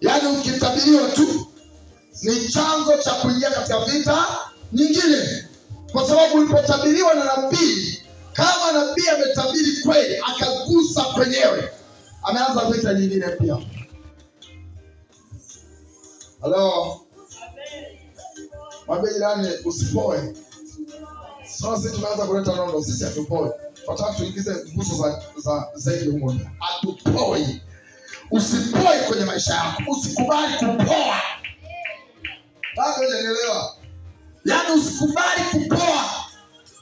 Yaani ukitabiriwa tu ni chanzo cha kuingia katika vita nyingine. Kwa sababu ulipotabiriwa na nabii, kama nabii ametabiri kweli akagusa kwenyewe, ameanza vita nyingine pia. Halo. Mwambie jirani usipoe. Sasa sisi tumeanza kuleta nondo, sisi hatupoi. Tunataka tuingize nguzo za zaidi huko. Hatupoi. Usipoe kwenye maisha yako. Usikubali kupoa. Bado hujanielewa? Yaani usikubali kupoa.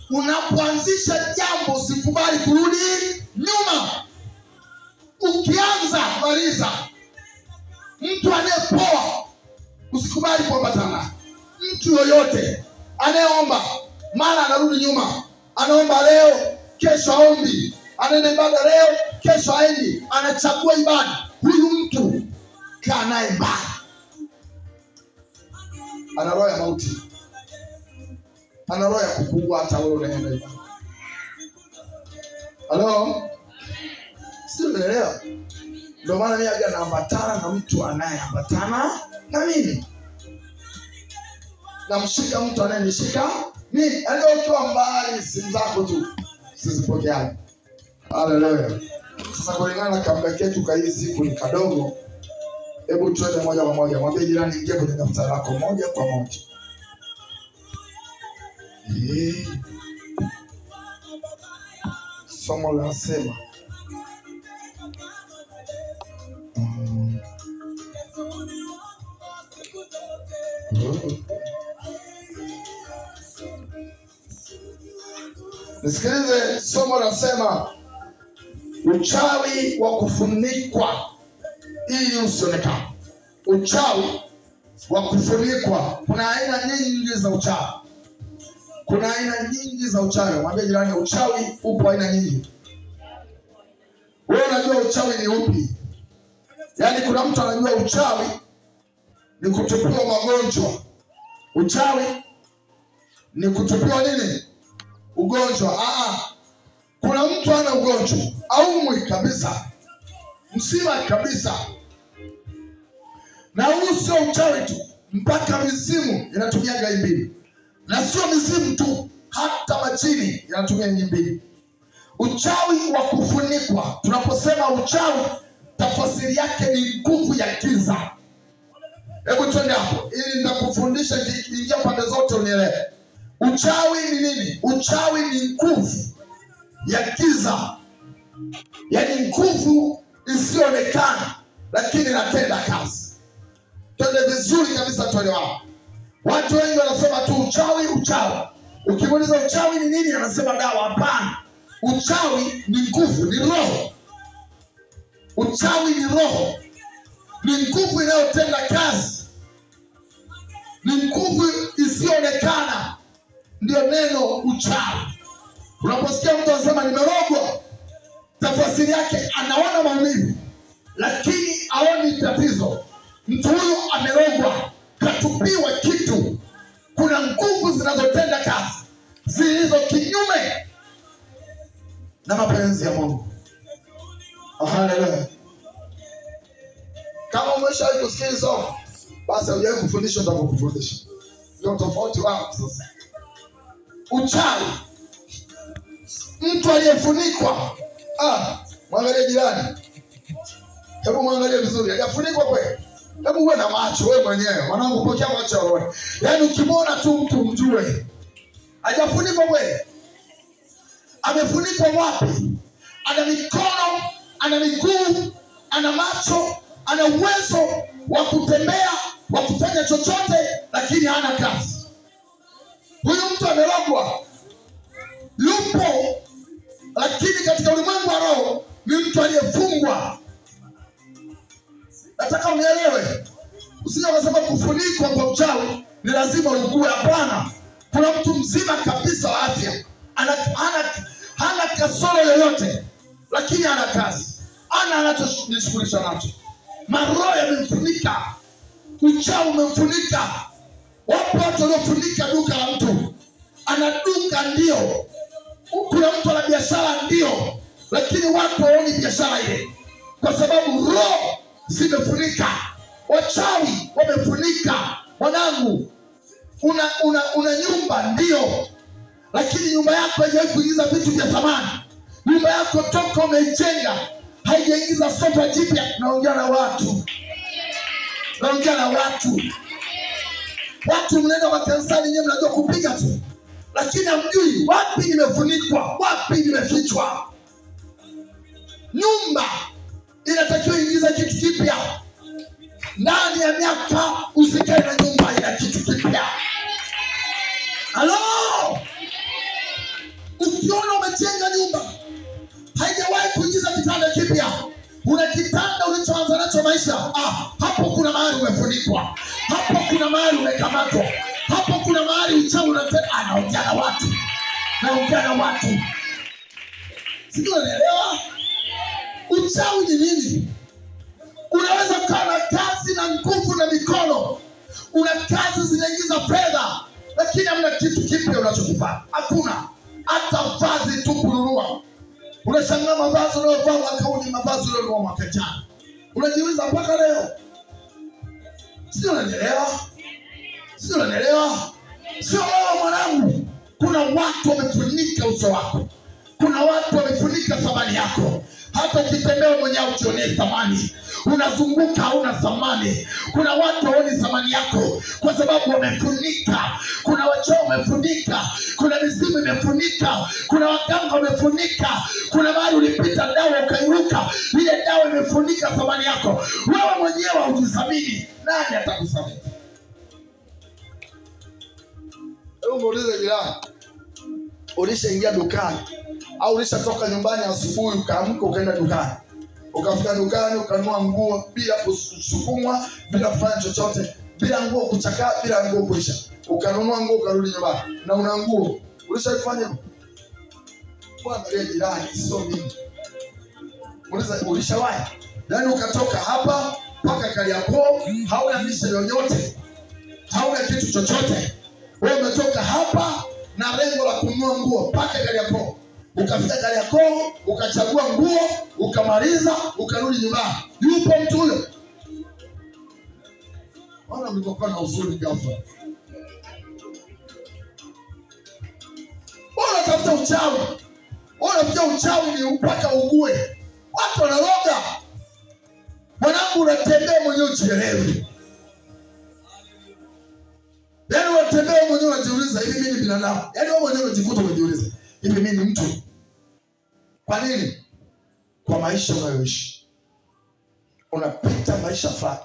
Unapoanzisha jambo usikubali kurudi nyuma. Ukianza maliza. Mtu anayepoa usikubali kuambatana. Mtu yoyote anayeomba mara anarudi nyuma. Anaomba leo, kesho haombi. Anaenda ibada leo, kesho haendi. Anachagua ibada. Huyu mtu kaa naye mbali. Ana roho ya mauti. Ana roho ya kukuua hata wewe unaenda ibada. Halo? Sio unaelewa? Ndio maana mimi aga naambatana na mtu anayeambatana na mimi. Namshika mtu anayenishika mimi. Ndio ukiwa mbali simu zako tu usizipokeane. Haleluya. Sasa kulingana na comeback yetu kwa hii siku ni kadogo. Hebu tuende moja kwa moja. Mwambie jirani ingia kwenye daftari lako moja kwa moja. Somo linasema nisikilize, somo linasema uchawi wa kufunikwa ili usionekane. Uchawi wa kufunikwa. Kuna aina nyingi za uchawi. Kuna aina nyingi za uchawi. Mwambie jirani uchawi upo aina nyingi. Wewe unajua uchawi ni upi? Yaani kuna mtu anajua uchawi ni kutupiwa magonjwa. Uchawi ni kutupiwa nini? Ugonjwa. Kuna mtu ana ugonjwa, aumwi kabisa, msima kabisa. Na huu sio uchawi tu, mpaka mizimu inatumia gaimbili. Na sio mizimu tu, hata majini inatumia gaimbili. Uchawi wa kufunikwa. Tunaposema uchawi, tafsiri yake ni nguvu ya giza. Hebu twende hapo ili nitakufundisha ingia pande zote unielewe. Uchawi ni nini? Uchawi ni nguvu ya giza. Yaani nguvu isiyoonekana lakini inatenda kazi. Twende vizuri kabisa tuelewane. Watu wengi wanasema tu uchawi, uchawi. Ukimuuliza uchawi ni nini anasema dawa. Hapana. Uchawi ni nguvu, ni roho. Uchawi ni roho. Ni nguvu inayotenda kazi. Ni nguvu isiyoonekana. Ndio neno uchawi. Unaposikia mtu anasema nimerogwa, tafsiri yake anaona maumivu lakini haoni tatizo. Mtu huyo amerogwa, katupiwa kitu. Kuna nguvu zinazotenda kazi zilizo kinyume na mapenzi ya Mungu. Haleluya. Kama umeshawahi kusikia hizo, basi hujawahi kufundishwa ndio kufundisha. Ndio tofauti wao sasa. Uchawi. Mtu aliyefunikwa. Mwangalie jirani. Hebu mwangalie vizuri. Hajafunikwa kweli? Hebu uwe na macho wewe mwenyewe. Mwanangu pokea macho ya roho. Yaani ukimwona tu mtu mjue. Hajafunikwa kweli? Amefunikwa wapi? Ana mikono, ana miguu, ana macho, ana uwezo wa kutembea, wa kufanya chochote, lakini hana kazi. Huyu mtu amerogwa. Yupo, lakini katika ulimwengu wa roho ni mtu aliyefungwa. Nataka unielewe. Usije ukasema kufunikwa kwa uchawi ni lazima ugue. Hapana. Kuna mtu mzima kabisa wa afya. Hana kasoro yoyote, lakini ana kazi. Ana anachojishughulisha nacho. Maroho yamemfunika. Uchawi umemfunika. Wapo watu waliofunika duka la mtu. Ana duka ndio. Kuna mtu ana biashara ndio. Lakini watu haoni biashara ile. Kwa sababu roho zimefunika. Wachawi wamefunika. Mwanangu, una nyumba ndio, lakini nyumba yako haijawahi kuingiza vitu vya thamani. Nyumba yako toka umeijenga haijaingiza sofa jipya. Naongea na watu. Watu mnaenda makanisani, nyewe mnajua kupiga tu, lakini hamjui wapi nimefunikwa, wapi nimefichwa. Nyumba inatakiwa ingiza kitu kipya. Ndani ya miaka usikae na nyumba ina kitu kipya. Halo? Ukiona umejenga nyumba haijawahi kuingiza kitanda kipya, una kitanda ulichoanza nacho maisha, hapo kuna mahali umefunikwa, hapo kuna mahali umekamatwa, hapo kuna mahali uchawi unatenda. Naongea na watu. Sio, unaelewa? Uchawi ni nini? Unaweza kuwa na kazi na nguvu na mikono, una kazi zinaingiza fedha, lakini hamna kitu kipya unachokifanya. Hakuna hata vazi tu kununua. Unashangaa mavazi unayovaa mwaka huu ni mavazi uliyonunua mwaka jana. Unajiuliza mpaka leo. Sio, unaelewa? Sio wewe mwanangu. Kuna watu wamefunika uso wako. Kuna watu wamefunika thamani yako. Hata ukitembea mwenyewe ujione thamani. Unazunguka hauna thamani. Kuna watu haoni thamani yako kwa sababu wamefunika. Kuna wachawi wamefunika, kuna mizimu imefunika, kuna waganga wamefunika, kuna mahali ulipita dawa ukairuka, ile dawa imefunika thamani yako. Wewe mwenyewe hujithamini, nani atakuthamini? Hebu muulize jirani, ulishaingia dukani au ulishatoka nyumbani asubuhi ukaamka ukaenda dukani? Ukafika dukani ukanunua nguo bila kusukumwa, bila kufanya chochote, bila nguo kuchakaa, bila nguo kuisha. Ukanunua nguo ukarudi nyumbani na una nguo. Ulishafanya hivyo? Angalia jirani, sio mimi. Ulishawahi? Yaani ukatoka hapa mpaka Kariakoo, hauna misha yoyote, hauna kitu chochote. Wewe umetoka hapa na lengo la kununua nguo mpaka Kariakoo. Ukafika Kariakoo, ukachagua nguo, ukamaliza, ukarudi nyumbani. Yupo mtu huyo? Wana mlikokuwa na usuli ghafla. Tafuta uchawi. Unafikia uchawi ni mpaka ugue. Watu wanaloga. Mwanangu, unatembea mwenyewe ujielewi. Yaani unatembea mwenyewe unajiuliza, hivi mimi ni binadamu? Yaani wewe mwenyewe unajikuta unajiuliza, hivi mimi ni mtu? Kwa nini? Kwa maisha unayoishi. Unapita maisha fulani.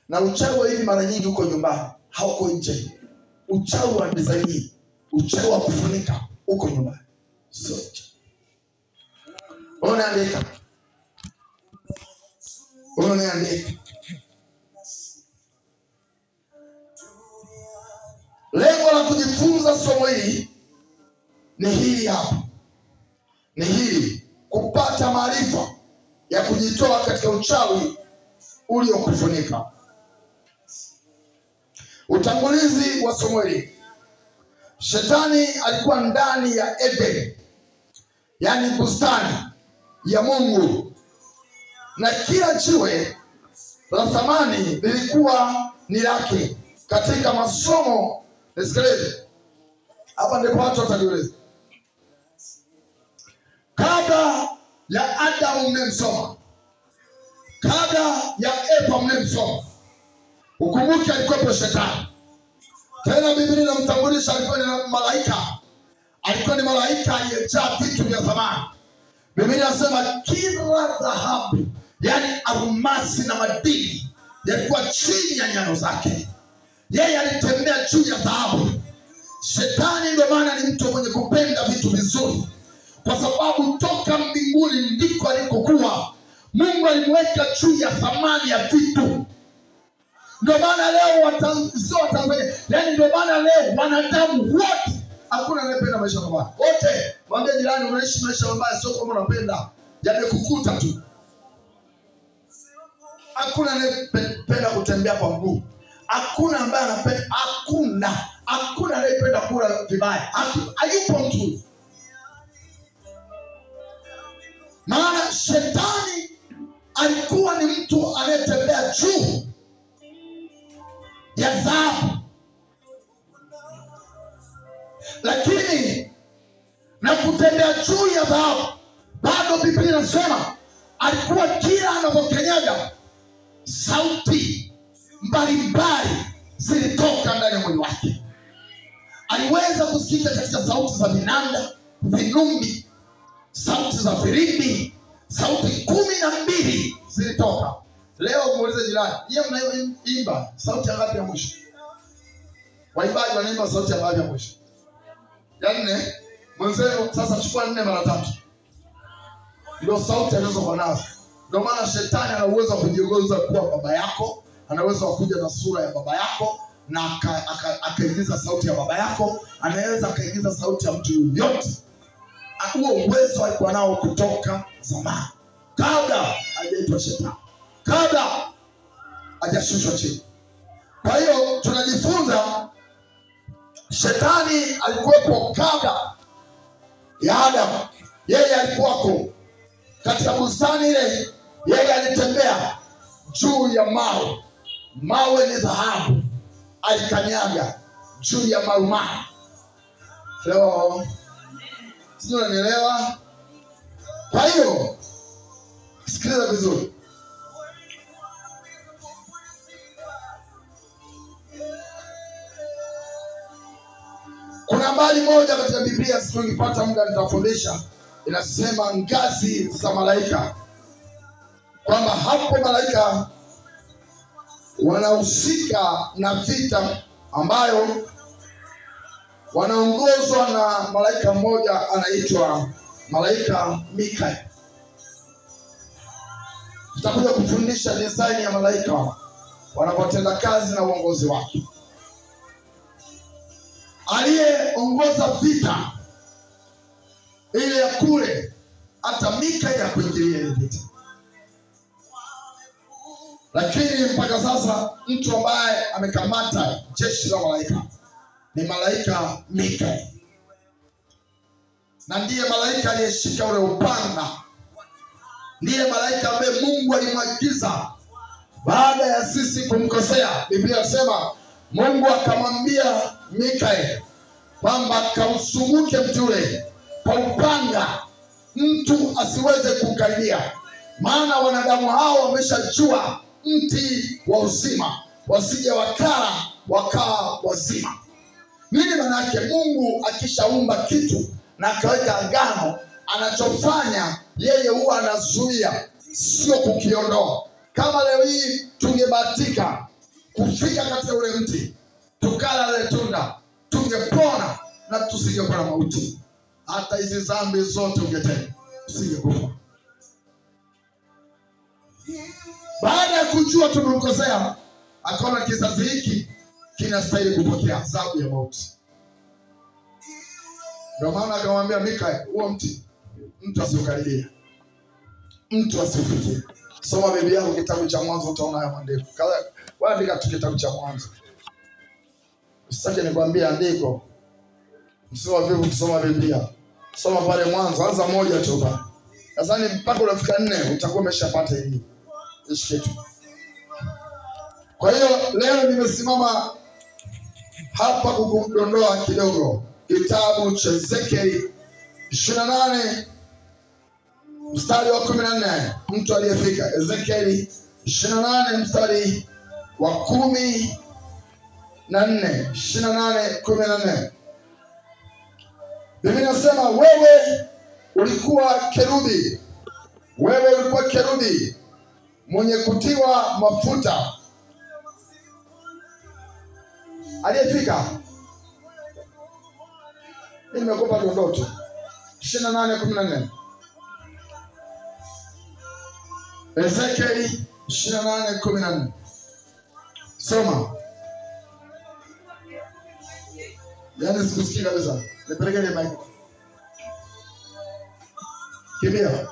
Na uchawi hivi mara nyingi uko nyumbani, hauko nje. Uchawi wa design, uchawi wa kufunika uko nyumbani. So, unaandika. Lengo la kujifunza somo hili ni hili hapa. Ni hili, kupata maarifa ya kujitoa katika uchawi uliokufunika. Utangulizi wa somo hili. Shetani alikuwa ndani ya Eden, yani bustani ya Mungu, na kila jiwe la thamani lilikuwa ni lake. Katika masomo, nisikilize hapa ndipo watu watajiuliza. Kabla ya Adamu mnemsoma, kabla ya Eva mnemsoma, ukumbuke alikuwa Shetani. Tena Biblia inamtambulisha alikuwa ni malaika. Alikuwa ni malaika aliyejaa vitu vya thamani. Biblia inasema kila dhahabu, yani almasi na madini, yalikuwa chini ya nyayo zake. Yeye alitembea juu ya dhahabu. Shetani ndio maana ni mtu mwenye kupenda vitu vizuri, kwa sababu toka mbinguni ndiko alikokuwa. Mungu alimweka juu ya thamani ya vitu. Ndio maana leo sio Watanzania, yani ndio maana leo wanadamu wote, hakuna anayependa maisha mabaya. Wote, mwambie jirani unaishi maisha mabaya sio kama unapenda, yamekukuta tu. Hakuna anayependa kutembea kwa mguu. Hakuna ambaye anapenda, hakuna anayependa kula vibaya. Hayupo mtu. Maana Shetani alikuwa ni mtu anayetembea juu ya dhahabu. Lakini na kutembea juu ya dhahabu, bado Biblia inasema alikuwa kila anapokanyaga sauti mbalimbali zilitoka ndani ya mwili wake. Aliweza kusikia katika sauti za vinanda, vinumbi, sauti za filimbi, sauti 12 zilitoka. Leo muulize jirani, yeye mnaimba sauti ngapi ya mwisho? Waimbaji wanaimba sauti ngapi ya mwisho? Ya 4. Mwanzo sasa chukua 4 mara 3. Ndio sauti anazokuwa nazo. Ndio maana shetani ana uwezo wa kujigeuza kuwa baba yako, ana uwezo wa kuja na sura ya baba yako na akaigiza sauti ya baba yako, anaweza akaigiza sauti ya mtu yoyote. Huo uwezo alikuwa nao kutoka zamani, kabla hajaitwa shetani, kabla hajashushwa chini. Kwa hiyo tunajifunza shetani alikuwepo kabla ya Adamu. Yeye alikuwako katika bustani ile, yeye alitembea juu ya mawe. Mawe ni dhahabu, alikanyaga juu ya marumaru. Leo sio, unanielewa? Kwa hiyo sikiliza vizuri. Kuna habari moja katika Biblia, siku nikipata muda nitafundisha, inasema ngazi za malaika, kwamba hapo malaika wanahusika na vita ambayo wanaongozwa na malaika mmoja anaitwa malaika Mikael. Tutakuja kufundisha design ya malaika wanapotenda kazi na uongozi wake. Aliyeongoza vita ile ya kule, hata Mikael ya kuingilia ile vita. Lakini mpaka sasa mtu ambaye amekamata jeshi la malaika ni malaika Mikael, na ndiye malaika aliyeshika ule upanga. Ndiye malaika ambaye Mungu alimwagiza baada ya sisi kumkosea. Biblia inasema Mungu akamwambia Mikael kwamba kausunguke mtu ule kwa upanga, mtu asiweze kukaribia, maana wanadamu hao wameshajua mti wa uzima, wasije wakala wakawa wazima. Nini maana yake? Mungu akishaumba kitu na akaweka agano, anachofanya yeye huwa anazuia, sio kukiondoa. Kama leo hii tungebahatika kufika katika ule mti, tukala ile tunda, tungepona na tusingekuwa na mauti. Hata hizi dhambi zote ungetenda, usingekufa. Baada ya kujua tumemkosea, akaona kizazi hiki kinastahili kupokea adhabu ya mauti. Ndio maana akamwambia Mikael, huo mti mtu asiukaribie, mtu asiufikie. Soma Biblia yako kitabu cha Mwanzo, utaona haya maandiko. Wala andika tu kitabu cha Mwanzo. Usitake nikwambie andiko. Msoma vipi kusoma Biblia? Soma pale Mwanzo, anza moja tu bana. Nadhani mpaka unafika 4 utakuwa umeshapata hili kitu. Kwa hiyo leo nimesimama hapa kukudondoa kidogo kitabu cha Ezekieli 28 mstari wa 14. Mtu aliyefika Ezekieli 28 mstari wa 14. 28:14. Biblia inasema wewe ulikuwa kerubi, wewe ulikuwa kerubi mwenye kutiwa mafuta. Aliyefika nimekupa dondoto 28:14. Ezekieli 28:14. Soma. Yaani sikusikii kabisa. Nipeleke ile mic. Kimbia.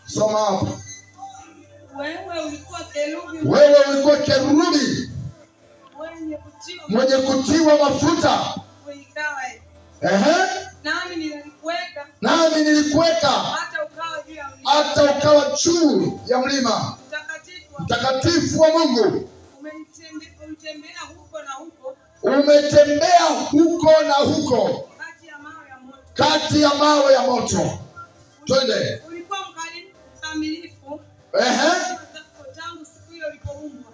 Soma hapo. Wewe ulikuwa kerubi. Wewe ulikuwa kerubi mwenye kutiwa mafuta. Nami nilikuweka hata hata ukawa juu ya mlima mtakatifu wa Mungu. Umetembea huko na huko, umetembea huko na huko kati ya mawe ya moto. Twende. Ulikuwa mkamilifu tangu siku ile ulipoumbwa.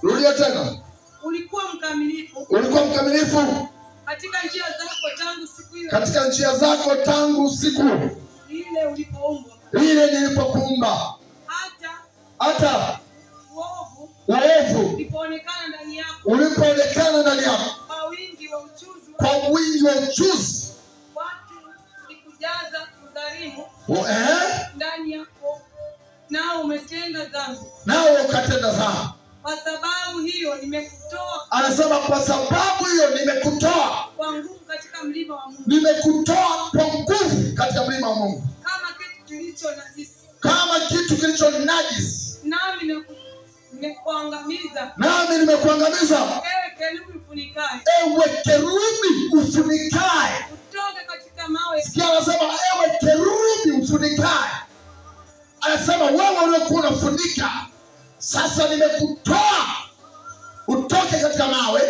Rudia tena. Ulikuwa mkamilifu katika njia zako tangu siku ile, katika njia zako tangu siku ile ulipoumbwa, ile nilipokuumba. Hata uovu ulipoonekana ndani yako kwa wingi wa uchuzi, watu nikujaza udhalimu ndani yako, nao umetenda dhambi. Ukatenda dhambi. Kwa sababu hiyo nimekutoa. Anasema kwa sababu hiyo nimekutoa kwa nguvu katika mlima wa Mungu. Nimekutoa kwa nguvu katika mlima wa Mungu. Kama kitu kilicho najisi. Nami nimekuangamiza. Ewe kerubi ufunikaye. Utoke katika mawe. Sikia anasema ewe kerubi ufunikaye. Anasema wewe uliokuwa unafunika, sasa nimekutoa utoke katika mawe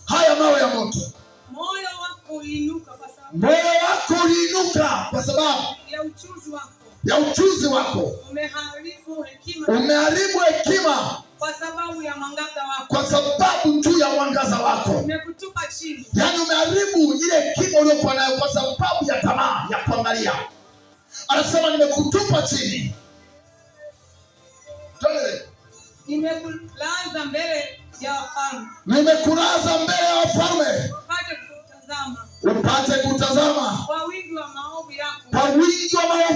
haya mawe ya moto. Moyo wako uliinuka kwa sababu ya uchuzi wako. Umeharibu hekima kwa sababu ya mwangaza wako. Kwa sababu tu ya mwangaza wako nimekutupa chini. Yaani umeharibu ile hekima uliyokuwa nayo kwa sababu ya tamaa ya kuangalia. Anasema nimekutupa chini. Nimekulaza mbele ya wafalme. Upate kutazama. Kwa wingi wa maovu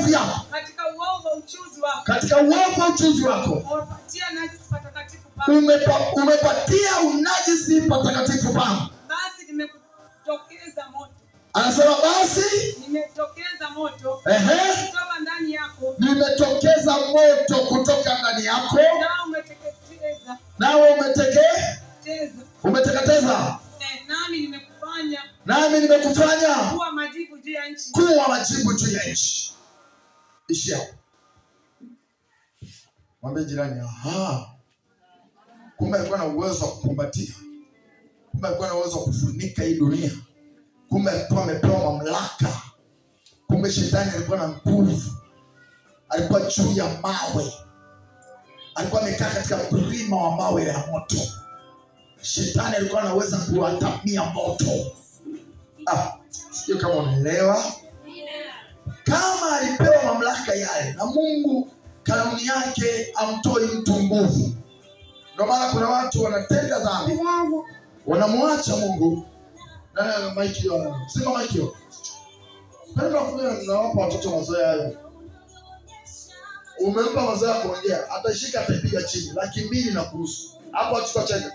yako. Katika uovu wa uchuzi wako. Umepatia unajisi patakatifu pangu. Basi nimekutokeza moto. Anasema basi nimetokeza moto kutoka ndani yako. Nimetokeza moto kutoka ndani yako. Nawe umeteketeza. Nami nimekufanya kuwa majibu juu ya nchi. Ishi hapo. Mwambie jirani, kumbe alikuwa na uwezo wa kukumbatia. Kumbe alikuwa na uwezo wa kufunika hii dunia. Kumbe alikuwa amepewa mamlaka. Kumbe shetani alikuwa na nguvu. Alikuwa juu ya mawe. Alikuwa amekaa katika mlima wa mawe ya moto. Shetani alikuwa anaweza kuatamia moto. Sio kama unaelewa. Kama alipewa mamlaka yale na Mungu, kanuni yake amtoi mtu nguvu. Ndio maana kuna watu wanatenda dhambi, wanamwacha Mungu. Na maiki yao. Sema maiki yao. Penda kuwapa watoto mazoea hayo. Umempa mazoea kuongea, atashika atapiga chini. 200,000 na kuhusu. Hapo atacheka.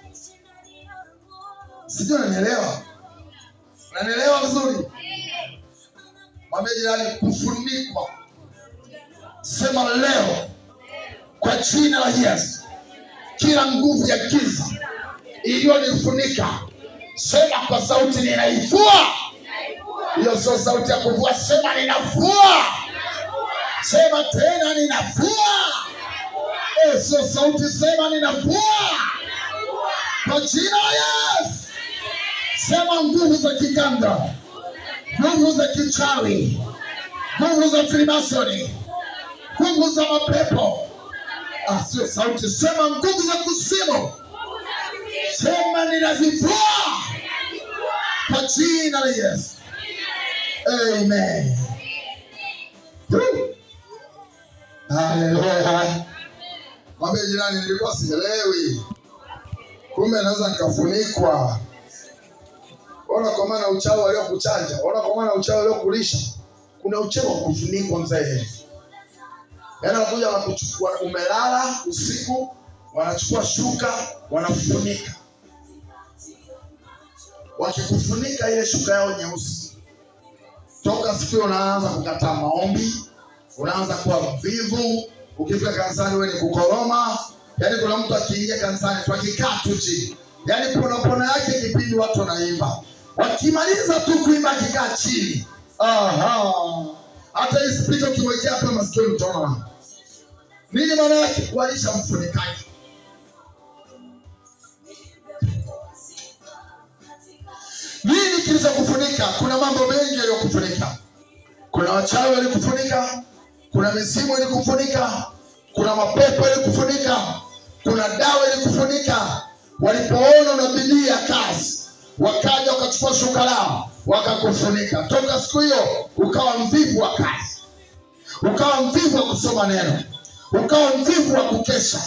Sijui unanielewa? Unanielewa vizuri? Mwambie jirani kufunikwa. Sema leo kwa jina la Yesu, kila nguvu ya giza iliyonifunika, sema kwa sauti ninaivua. Hiyo sio sauti ya kuvua, sema ninavua. Sema tena ninavua. Sio sauti, sema ninavua. Kwa jina la Yesu. Sema nguvu za kiganga, nguvu za kichawi, nguvu za Freemasoni, nguvu za mapepo. Sio sauti, sema nguvu za kuzimu. Sema ninazivua kwa jina la Yesu. Amen. Haleluya. Mwambie jirani, nilikuwa sielewi. Kumbe naweza nikafunikwa. Ona kwa maana uchawi waliokuchanja, ona kwa maana uchawi waliokulisha. Kuna uchawi wa kufunikwa mzee. Yaani wanakuja wanakuchukua, umelala usiku, wanachukua shuka, wanafunika. Wakikufunika ile shuka yao nyeusi, toka siku unaanza kukataa maombi, unaanza kuwa mvivu. Ukifika kanisani wewe ni kukoroma. Yaani kuna mtu akiingia kanisani tu akikaa tu chini, yaani pona yake kipindi watu wanaimba, wakimaliza tu kuimba akikaa chini, Hata hii spika ukiwekea hapa masikio utaona. Nini maana yake? Walishamfunikaje. Nini kilichokufunika? Kuna mambo mengi yaliyokufunika. Kuna wachawi walikufunika, kuna mizimu ilikufunika, kuna mapepo ilikufunika, kuna dawa ilikufunika. Walipoona unabilia kazi, wakaja wakachukua shuka lao, wakakufunika. Toka siku hiyo ukawa mvivu wa kazi, ukawa mvivu wa kusoma neno, ukawa mvivu wa kukesha,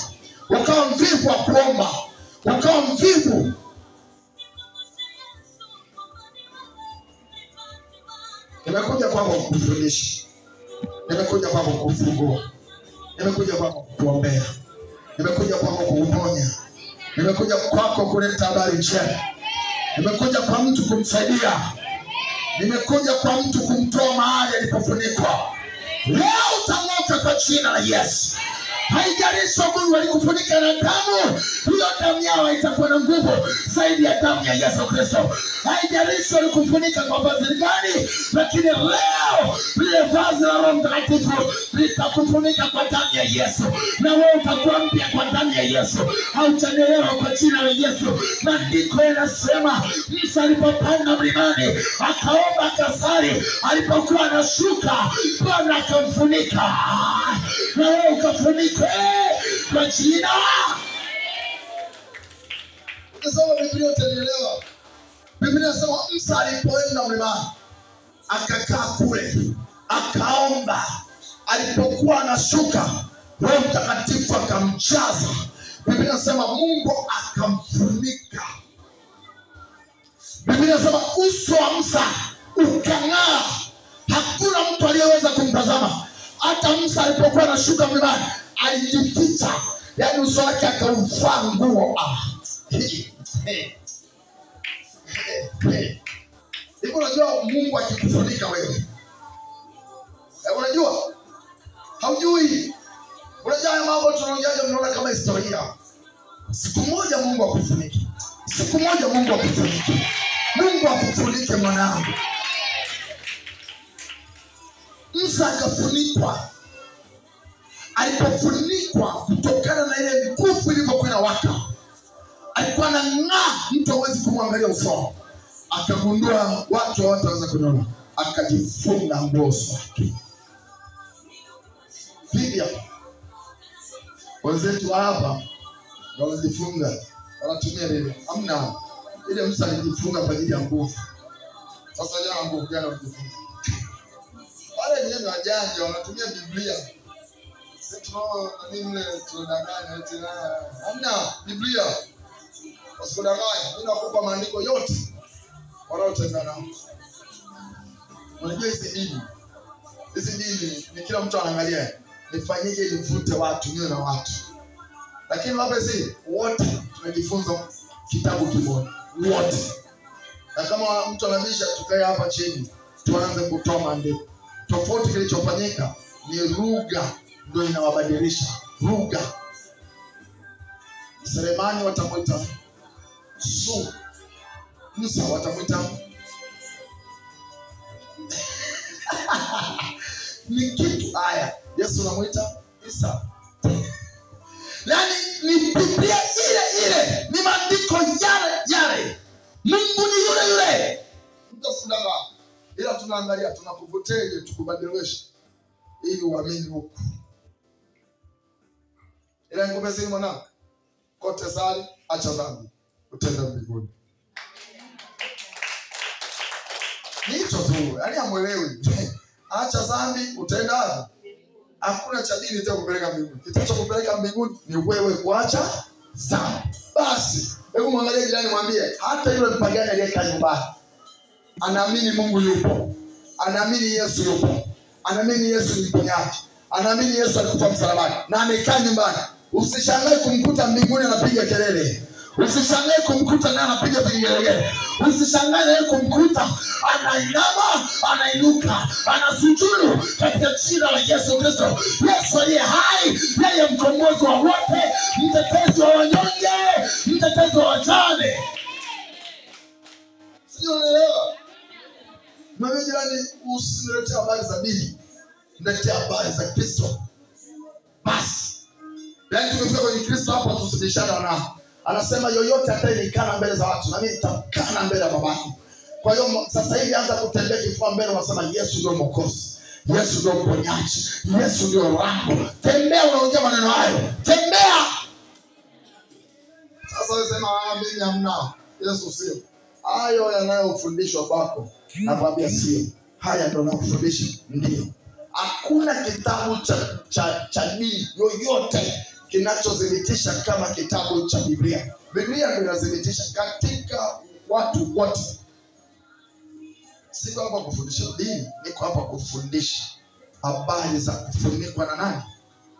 ukawa mvivu wa kuomba, ukawa mvivu. Nimekuja kwako kukufundisha, nimekuja kwako kukufungua, nimekuja kwako kukuombea, nimekuja kwako kukuponya, nimekuja kwako kuleta habari njema, nimekuja kwa mtu kumsaidia, nimekuja kwa mtu kumtoa mahali alipofunikwa. Leo utang'oka kwa jina la Yesu. Haijalishi Mungu alikufunika na damu, hiyo damu yao itakuwa na nguvu zaidi ya damu ya Yesu Kristo. Haijalishi alikufunika kwa vazi gani, lakini leo lile vazi la Roho Mtakatifu litakufunika kwa damu ya Yesu, na wewe utakuwa mpya kwa damu ya Yesu. Hautachelewa kwa jina la Yesu. Maandiko yanasema Musa alipopanda mlimani akaomba akasali, alipokuwa anashuka Bwana akamfunika, na wewe ukafunika kwa jina. Ukisoma Biblia utaelewa. Biblia inasema Musa alipoenda mlimani akakaa kule akaomba, alipokuwa anashuka Roho Mtakatifu akamjaza. Biblia inasema Mungu akamfunika. Biblia inasema uso wa Musa ukang'aa, hakuna mtu aliyeweza kumtazama. Hata Musa alipokuwa anashuka mlimani alijificha, yani uso wake akauvaa nguo. Hivi unajua Mungu akikufunika wewe? Unajua? Haujui? Unajua haya mambo tunaongea mnaona kama historia. Siku moja Mungu akufunike. Siku moja Mungu akufunike. Mungu akufunike mwanangu. Musa akafunikwa. Alipofunikwa kutokana na ile nguvu ilivyokuwa inawaka, alikuwa anang'aa, mtu hawezi kumwangalia usoni. Akagundua watu hawataweza kuniona, akajifunga nguo zake. Biblia wenzetu hapa wanajifunga, wanatumia ile hamna ile. Musa alijifunga kwa ajili ya nguvu. Sasa jana nguvu gani wanajifunga? Wale wenyewe wajanja wanatumia Biblia. Sisi tunao nini tunadanganya tena? Hamna Biblia. Wasikudanganya. Mimi nakupa maandiko yote wanaotenda nao. Unajua hizi dini ni kila mtu anaangalia nifanyeje ili mvute watu, niwe na watu. Lakini labda si wote tunajifunza kitabu kimoja wote. Na kama mtu anabisha tukae hapa chini tuanze kutoa maandiko. Tofauti kilichofanyika ni lugha ndio inawabadilisha. Lugha. Selemani watamuita Su. Musa watamuita ni kitu haya. Yesu anamuita Isa. Yaani ni Biblia ile, ni maandiko yale. Mungu ni yule. Mtafundanga. Ila tunaangalia tunakuvuteje tukubadilishe ili uamini huko. Ila ngombe mwanangu, kote sali, acha dhambi, utenda mbinguni. Ni hicho tu, yaani amuelewi. Acha dhambi, utenda wapi? Hakuna cha dini cha kupeleka mbinguni. Kitachokupeleka mbinguni ni wewe kuacha dhambi. Basi, hebu mwangalie jirani mwambie, hata yule mpagani aliyekaa nyumbani anaamini Mungu yupo. Anaamini Yesu yupo. Anaamini Yesu ni mponyaji. Anaamini Yesu alikufa msalabani na amekaa nyumbani. Usishangae kumkuta mbinguni anapiga kelele. Usishangae kumkuta naye anapiga kelele. Usishangae naye kumkuta anainama, anainuka, anasujudu katika jina la Yesu Kristo. Yesu aliye hai, yeye mkombozi wa wote, mtetezi wa wanyonge, mtetezi wa wajane. Sio unaelewa? Mimi jirani usiniletee habari za dini. mletea habari za Kristo. Basi yaani tumefika kwenye Kristo hapa, tusibishana na anasema yoyote atakayenikana mbele za watu na mimi nitakana mbele ya Baba. Kwa hiyo sasa hivi anza kutembea kifua mbele, unasema Yesu ndio Mwokozi, Yesu ndio mponyaji, Yesu ndio lango. Tembea unaongea maneno hayo, tembea. Sasa wewe sema mimi hamna, Yesu sio. Hayo yanayofundishwa kwako nakwambia sio. Haya ndio nakufundisha ndio. Hakuna kitabu cha dini yoyote kinachothibitisha kama kitabu cha Biblia. Biblia ndio inathibitisha katika watu wote. Siko hapa kufundisha dini, niko hapa kufundisha habari za kufunikwa na nani?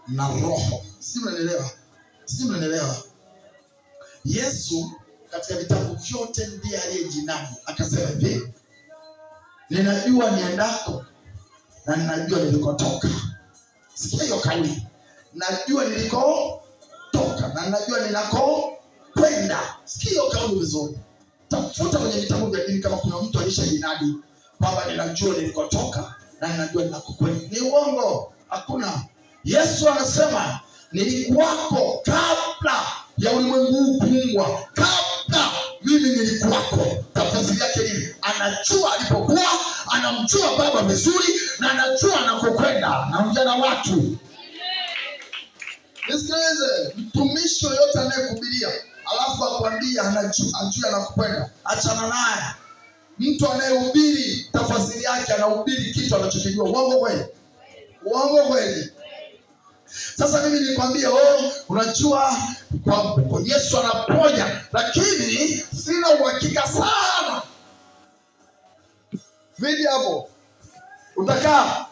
Na Roho. Sisi mnaelewa? Yesu katika vitabu vyote ndiye aliyejinadi akasema hivi, ninajua niendako na ninajua nilikotoka. Sikia hiyo kauli. Najua nilikotoka na ninajua ninakokwenda. Sikia hiyo kauli vizuri. Tafuta kwenye vitabu vya dini kama kuna mtu alishajinadi kwamba ninajua nilikotoka na ninajua ninakokwenda. Ni uongo. Hakuna. Yesu anasema nilikuwako kabla ya ulimwengu huu kuumbwa. Kabla mimi nilikuwako. Tafsiri yake nini? Anajua alipokuwa, anamjua Baba vizuri na anajua anakokwenda. Naongea na watu. Nisikilize, mtumishi yoyote anayekuhubiria alafu akwambia anajua anakokwenda, achana naye. Mtu anayehubiri tafsiri yake anahubiri kitu anachokijua. Uongo kweli? Uongo kweli? Sasa mimi nikwambia unajua kwa Yesu anaponya, lakini sina uhakika sana. Vidi hapo. Utakaa?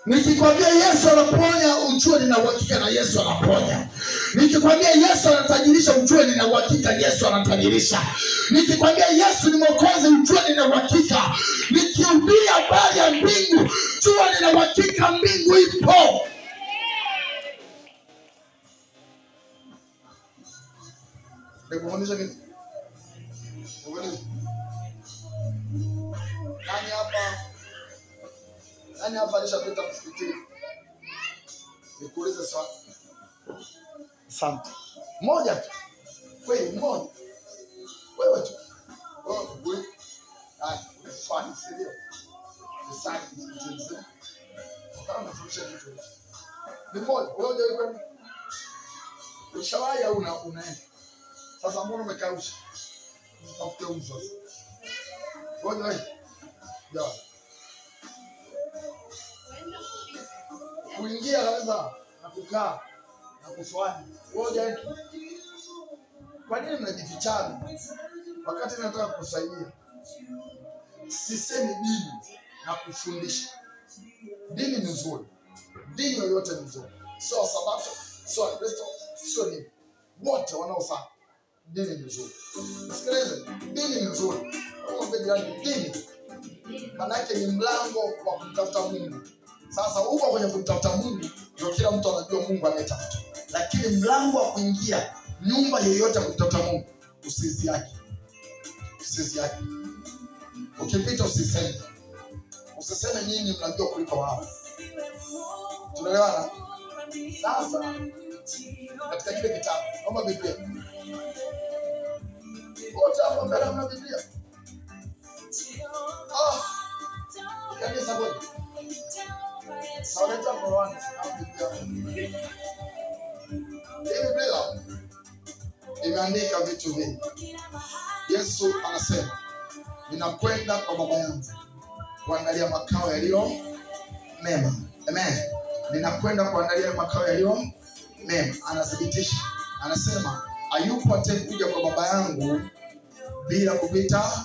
Nikikwambia Yesu anaponya, ujue nina uhakika na Yesu anaponya. Nikikwambia Yesu anatajirisha, ujue nina uhakika Yesu anatajirisha. Nikikwambia Yesu ni Mwokozi, ujue nina uhakika. Nikihubiri habari ya mbingu, jua nina uhakika mbingu ipo. Nikuonyesha kitu. Nani hapa alishapita msikitini? Nikuulize swali. Asante. Moja tu. Wewe mmoja. Wewe tu. Wewe. Swali sio. Swali sio. Kama nafundisha kitu. Ni moja. Wewe ndio kwenda. Ushawahi au unaenda? Sasa mbona umekausha? Utafuta sasa. Wewe. Ndio. Kuingia kabisa na kukaa na kuswali. Ngoja eti. Kwa nini mnajifichana? Wakati nataka kusaidia. Sisemi dini na kufundisha. Dini ni nzuri. Dini yoyote ni nzuri. Sio Sabato, sio Kristo, sio nini. Wote wanaofanya dini ni nzuri. Sikiliza, dini ni nzuri. Dini maana yake ni mlango wa kumtafuta Mungu. Sasa uko kwenye kumtafuta Mungu, ndio kila mtu anajua Mungu anayetafuta. Lakini mlango wa kuingia nyumba yoyote ya kumtafuta Mungu, usizi yake. Ukipita usiseme. Usiseme nyinyi mnajua kuliko wao. Tunaelewana? Sasa katika kile kitabu, naomba Biblia. Wote hapo mbele mna Biblia. Yaani sababu Sauleta Qur'an Biblia imeandika vitu vingi. Yesu anasema ninakwenda kwa Baba yangu kuandalia makao yaliyo mema. Amen. Ninakwenda kuandalia makao yaliyo mema. Anathibitisha. Anasema hayupo atakayekuja kwa Baba yangu bila kupita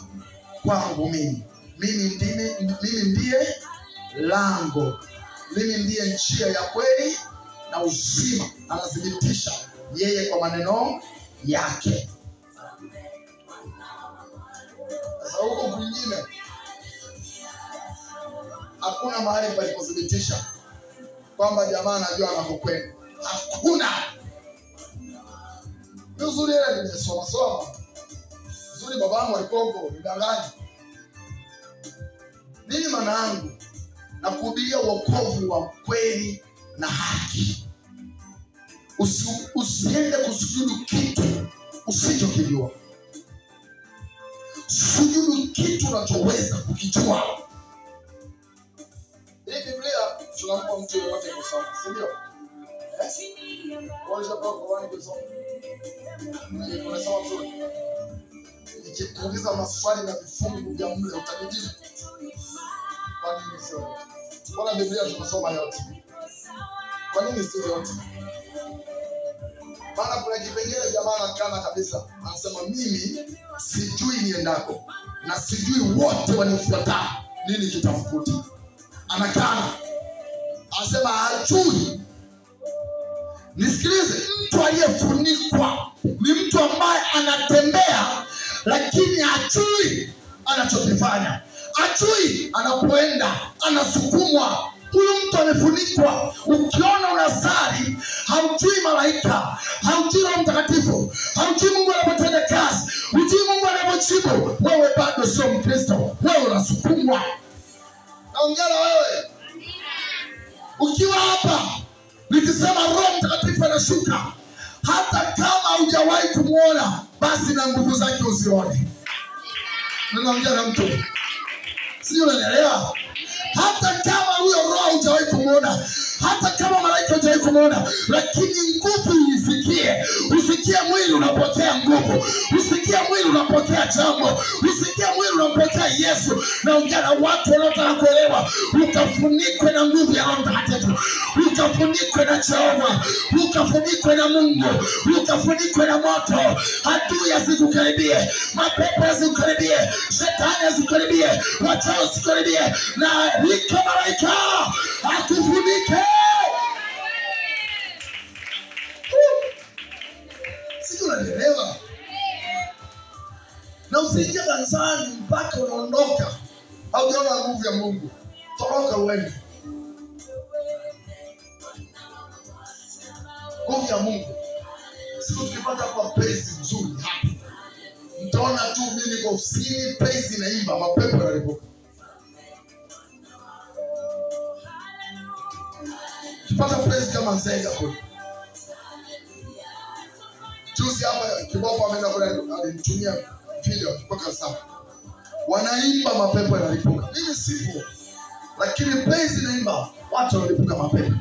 kwangu mimi. Mimi ndiye lango. Mimi ndiye njia ya kweli na uzima. Anathibitisha yeye kwa maneno yake. Sasa huko kwingine hakuna mahali palipothibitisha kwamba jamaa anajua anakokwenda. Hakuna. Nzuri ile nimesoma. Nzuri babangu alikuwa huko Mdanganyi. Nini maana yangu? Na kuhubiria wokovu wa kweli na haki. Usiende kusujudu kitu usichokijua. Sujudu kitu unachoweza kukijua. Hii Biblia tunampa mtu yote kusoma, si ndio? Wacha kwa Qur'ani kusoma. Unasoma vizuri. Nikikuuliza maswali na vifungu vya mle utanijibu. Kwa nini sio? Bwana Biblia tunasoma yote. Kwa nini sio yote? Maana kuna kipengele jamaa anakana kabisa. Anasema mimi sijui niendako na sijui wote wanifuatao nini kitafukuti. Anakana. Anasema hajui. Nisikilize, mtu aliyefunikwa ni mtu ambaye anatembea lakini hajui anachokifanya. Hajui anapoenda, anasukumwa. Huyu mtu amefunikwa. Ukiona unasali, haujui malaika, haujui Roho Mtakatifu, haujui Mungu anapotenda kazi, hujui Mungu anapojibu, wewe bado sio Mkristo. Wewe unasukumwa. Naongea na wewe. Ukiwa hapa nikisema Roho Mtakatifu anashuka, hata kama hujawahi kumuona, basi na nguvu zake usione. Naongea na mtu. Sio, unanielewa? Hata kama huyo roho hujawahi kumuona, hata kama malaika hujawahi kumuona, lakini nguvu isikie. Usikie mwili unapokea nguvu, usikie mwili unapokea jambo, usikie mwili unapokea Yesu. Naongea na watu wanaotaka kuelewa. Ukafunikwe na nguvu ya Roho Mtakatifu, ukafunikwe na Jehova, ukafunikwe na Mungu, ukafunikwe na moto. Adui asikukaribie, mapepo asikukaribie, shetani asikukaribie, wachawi asikukaribie, na rika malaika akufunike. Sio, unanielewa? Na usiingie kanisani mpaka unaondoka haujaona nguvu ya Mungu. Toroka uende. Nguvu ya Mungu sio ukipata kwa praise nzuri hapa. Mtaona tu mimi niko ofisini, praise inaimba, mapepo yanalipuka. Kipata praise kama nzega kule. Juzi hapa kiboko ameenda kule, alinitumia video mpaka sasa. Wanaimba, mapepo yanalipuka. Mimi sipo. Lakini praise inaimba, watu wanalipuka mapepo.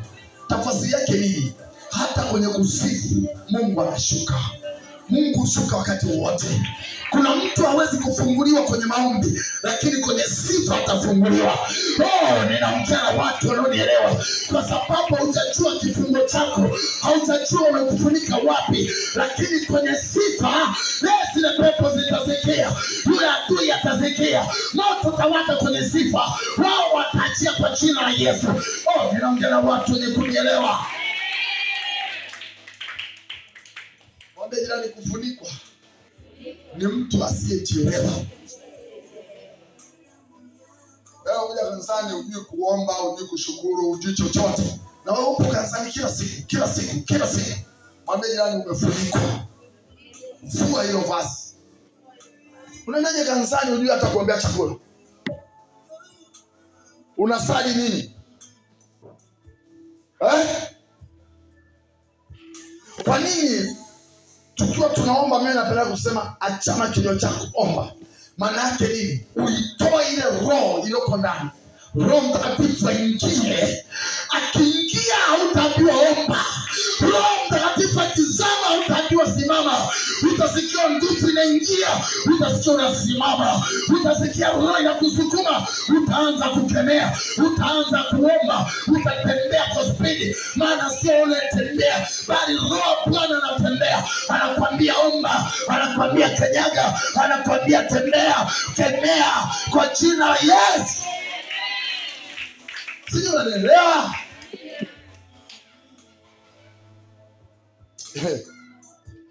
Tafsiri yake nini? Hata kwenye kusifu Mungu anashuka. Mungu hushuka wakati wote. Kuna mtu hawezi kufunguliwa kwenye maombi, lakini kwenye sifa atafunguliwa. Ninaongea na watu wanaonielewa, kwa sababu hujajua kifungo chako, haujajua umekufunika wapi, lakini kwenye sifa zile pepo zitasikia, yule adui atasikia, moto utawaka kwenye sifa, wao wataachia kwa jina la Yesu. Ninaongea na watu wenye kunielewa. Mwambie jirani, kufunikwa ni mtu asiyejielewa. Wewe unakuja kanisani hujui kuomba, hujui kushukuru, hujui chochote. Na wewe upo kanisani kila siku. Mwambie jirani, umefunikwa. Fua hilo vazi. Unaendaje kanisani hujui hata kuombea chakula? Unasali nini? Kwa nini tukiwa tunaomba mimi napenda kusema achana kinywa chako, omba? Maana yake nini? Uitoe ile roho iliyoko ndani. Roho Mtakatifu aingie. Akiingia hautaambiwa omba. Roho Mtakatifu akizama hautaambiwa simama. Utasikia nguvu inaingia, utasikia unasimama. Utasikia roho inakusukuma, utaanza kukemea, utaanza kuomba, utatembea kwa spidi. Maana sio unatembea, bali roho Bwana anatembea. Anakuambia omba, anakuambia kanyaga, anakuambia tembea, kemea kwa jina la Yesu. Sio, unaelewa?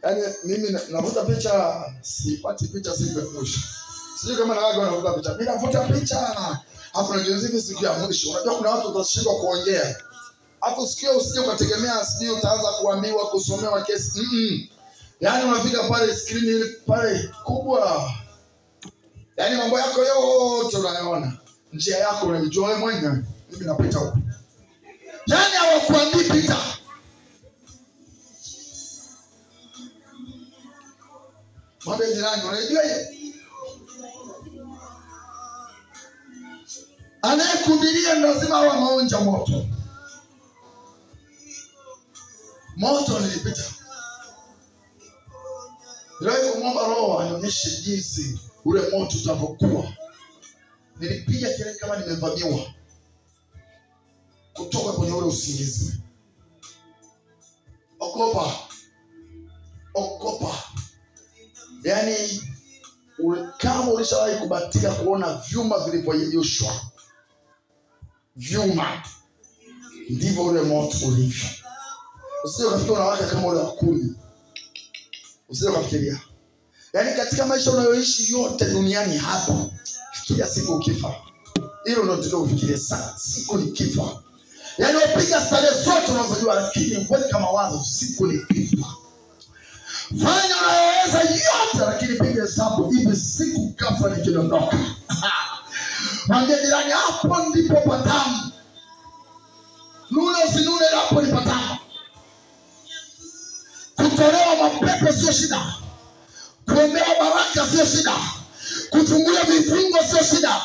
Yaani mimi navuta picha, sipati picha siku ya mwisho. Sijui kama nawaga wanavuta picha. Mimi navuta picha, hapo najiozika siku ya mwisho. Unajua kuna watu watashindwa kuongea. Hapo sikio usije ukategemea sijui utaanza kuambiwa kusomewa kesi. Yaani unafika pale screen ile pale kubwa. Yaani mambo yako yote unayaona. njia yako unajua wewe mwenyewe. Mimi napita huko. Yaani hawakuambii pita. Mwambie jirani, unajua hiyo? Anayekuhubiria lazima awe ameonja moto. Moto nilipita. Niliwahi kumwomba Roho anionyeshe jinsi ule moto utavyokuwa. Nilipiga kelele kama nimevamiwa kutoka kwenye ule usingizi. Ogopa. Ogopa. Yaani kama ulishawahi kubatika kuona vyuma vilivyoyeyushwa, vyuma, ndivyo ule moto ulivyo. Usije ukafikiria unawaka kama ule wa kuni. Usije ukafikiria. Yaani katika maisha unayoishi yote duniani hapa, fikiria siku ukifa. Hilo ndio tunataka kufikiria sana. Siku nikifa. Yaani wapiga starehe zote unazojua, lakini weka mawazo siku nikifa. Fanya unayoweza yote, lakini piga hesabu hivi siku kafa nikiondoka. Mwambie jirani, hapo ndipo patamu. Nune usinune, hapo ni patamu. Kutolewa mapepo sio shida. Kuombewa baraka sio shida. Kufungulia vifungo sio shida.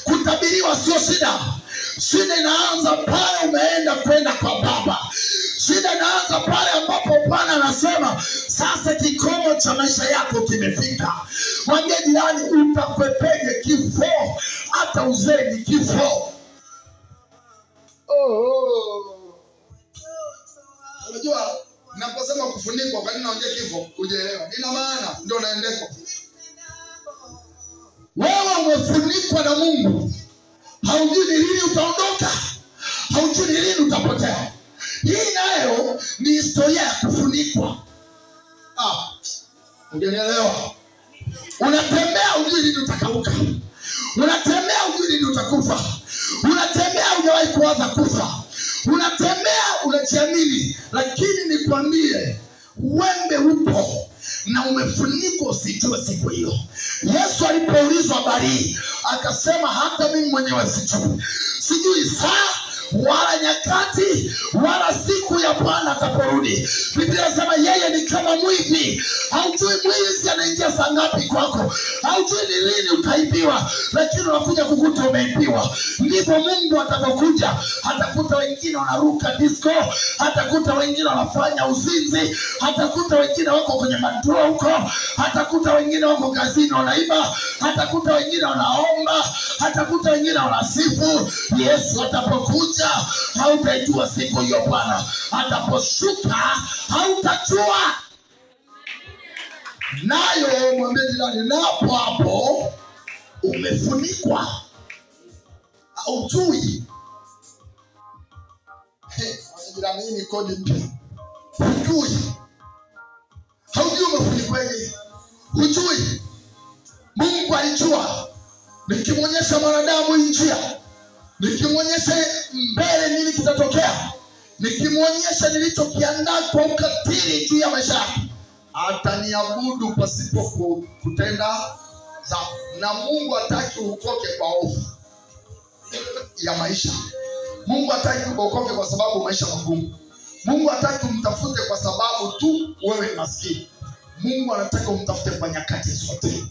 Kutabiriwa sio shida. Shida inaanza pale umeenda kwenda kwa Baba. Shida inaanza pale ambapo Bwana anasema sasa kikomo cha maisha yako kimefika. Mwambie jirani, utakwepeje kifo? Hata uzee ni kifo. Unajua naposema kufunikwa, kwa nini naongea kifo? Hujaelewa. Ina maana ndio naendeko. Wewe umefunikwa na Mungu. Haujui ni lini utaondoka. Haujui ni lini utapotea. Hii nayo ni historia ya kufunikwa. Ungenielewa. Unatembea hujui lini utakauka. Unatembea hujui lini utakufa. Unatembea hujawahi kuwaza kufa. Unatembea unajiamini, lakini nikwambie wembe upo na umefunikwa usijue siku hiyo. Yesu alipoulizwa habari akasema hata mimi mwenyewe sijui. Sijui saa wala nyakati wala siku ya Bwana ataporudi. Biblia inasema yeye ni kama mwivi. Haujui mwizi anaingia saa ngapi kwako. Haujui ni lini utaibiwa, lakini unakuja kukuta umeibiwa. Ndipo Mungu atapokuja, hatakuta wengine wanaruka disco, hatakuta wengine wanafanya uzinzi, hatakuta wengine wako kwenye madro huko, hatakuta wengine wako kazini wanaiba, hatakuta wengine wanaomba, hatakuta wengine wanasifu. Yesu atapokuja hautajua siku hiyo. Bwana ataposhuka hautajua. Nayo mwambie jirani, napo hapo umefunikwa. Haujui. Jirani, hii ni kodi mpya. Hujui. Haujui umefunikwaje. Hujui. Mungu alijua. Nikimwonyesha mwanadamu njia, nikimwonyesha mbele nini kitatokea, nikimwonyesha nilichokiandaa kwa ukatili juu ya maisha yake, ataniabudu pasipo kutenda dhambi. Na Mungu hataki uokoke kwa hofu ya maisha. Mungu hataki uokoke kwa sababu maisha magumu. Mungu hataki umtafute kwa sababu tu wewe ni maskini. Mungu anataka umtafute kwa nyakati zote.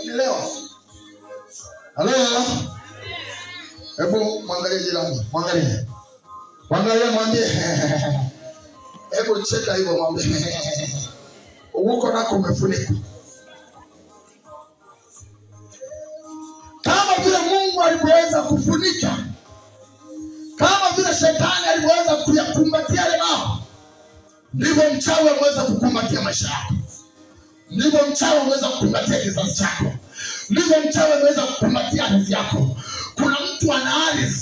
Unaelewa? Halo? Hebu mwangalie jirani, mwangalie. Mwangalie, mwambie. Hebu cheka hivyo, mwambie. Uko nako umefunikwa. Kama vile Mungu alipoweza kufunika, kama vile shetani alipoweza kuyakumbatia yale mambo, ndivyo mchawi anaweza kukumbatia maisha yako. Ndivyo mchawi anaweza kukumbatia kizazi chako. Ndivyo mchawi anaweza kukumbatia ardhi yako. Kuna mtu ana ardhi.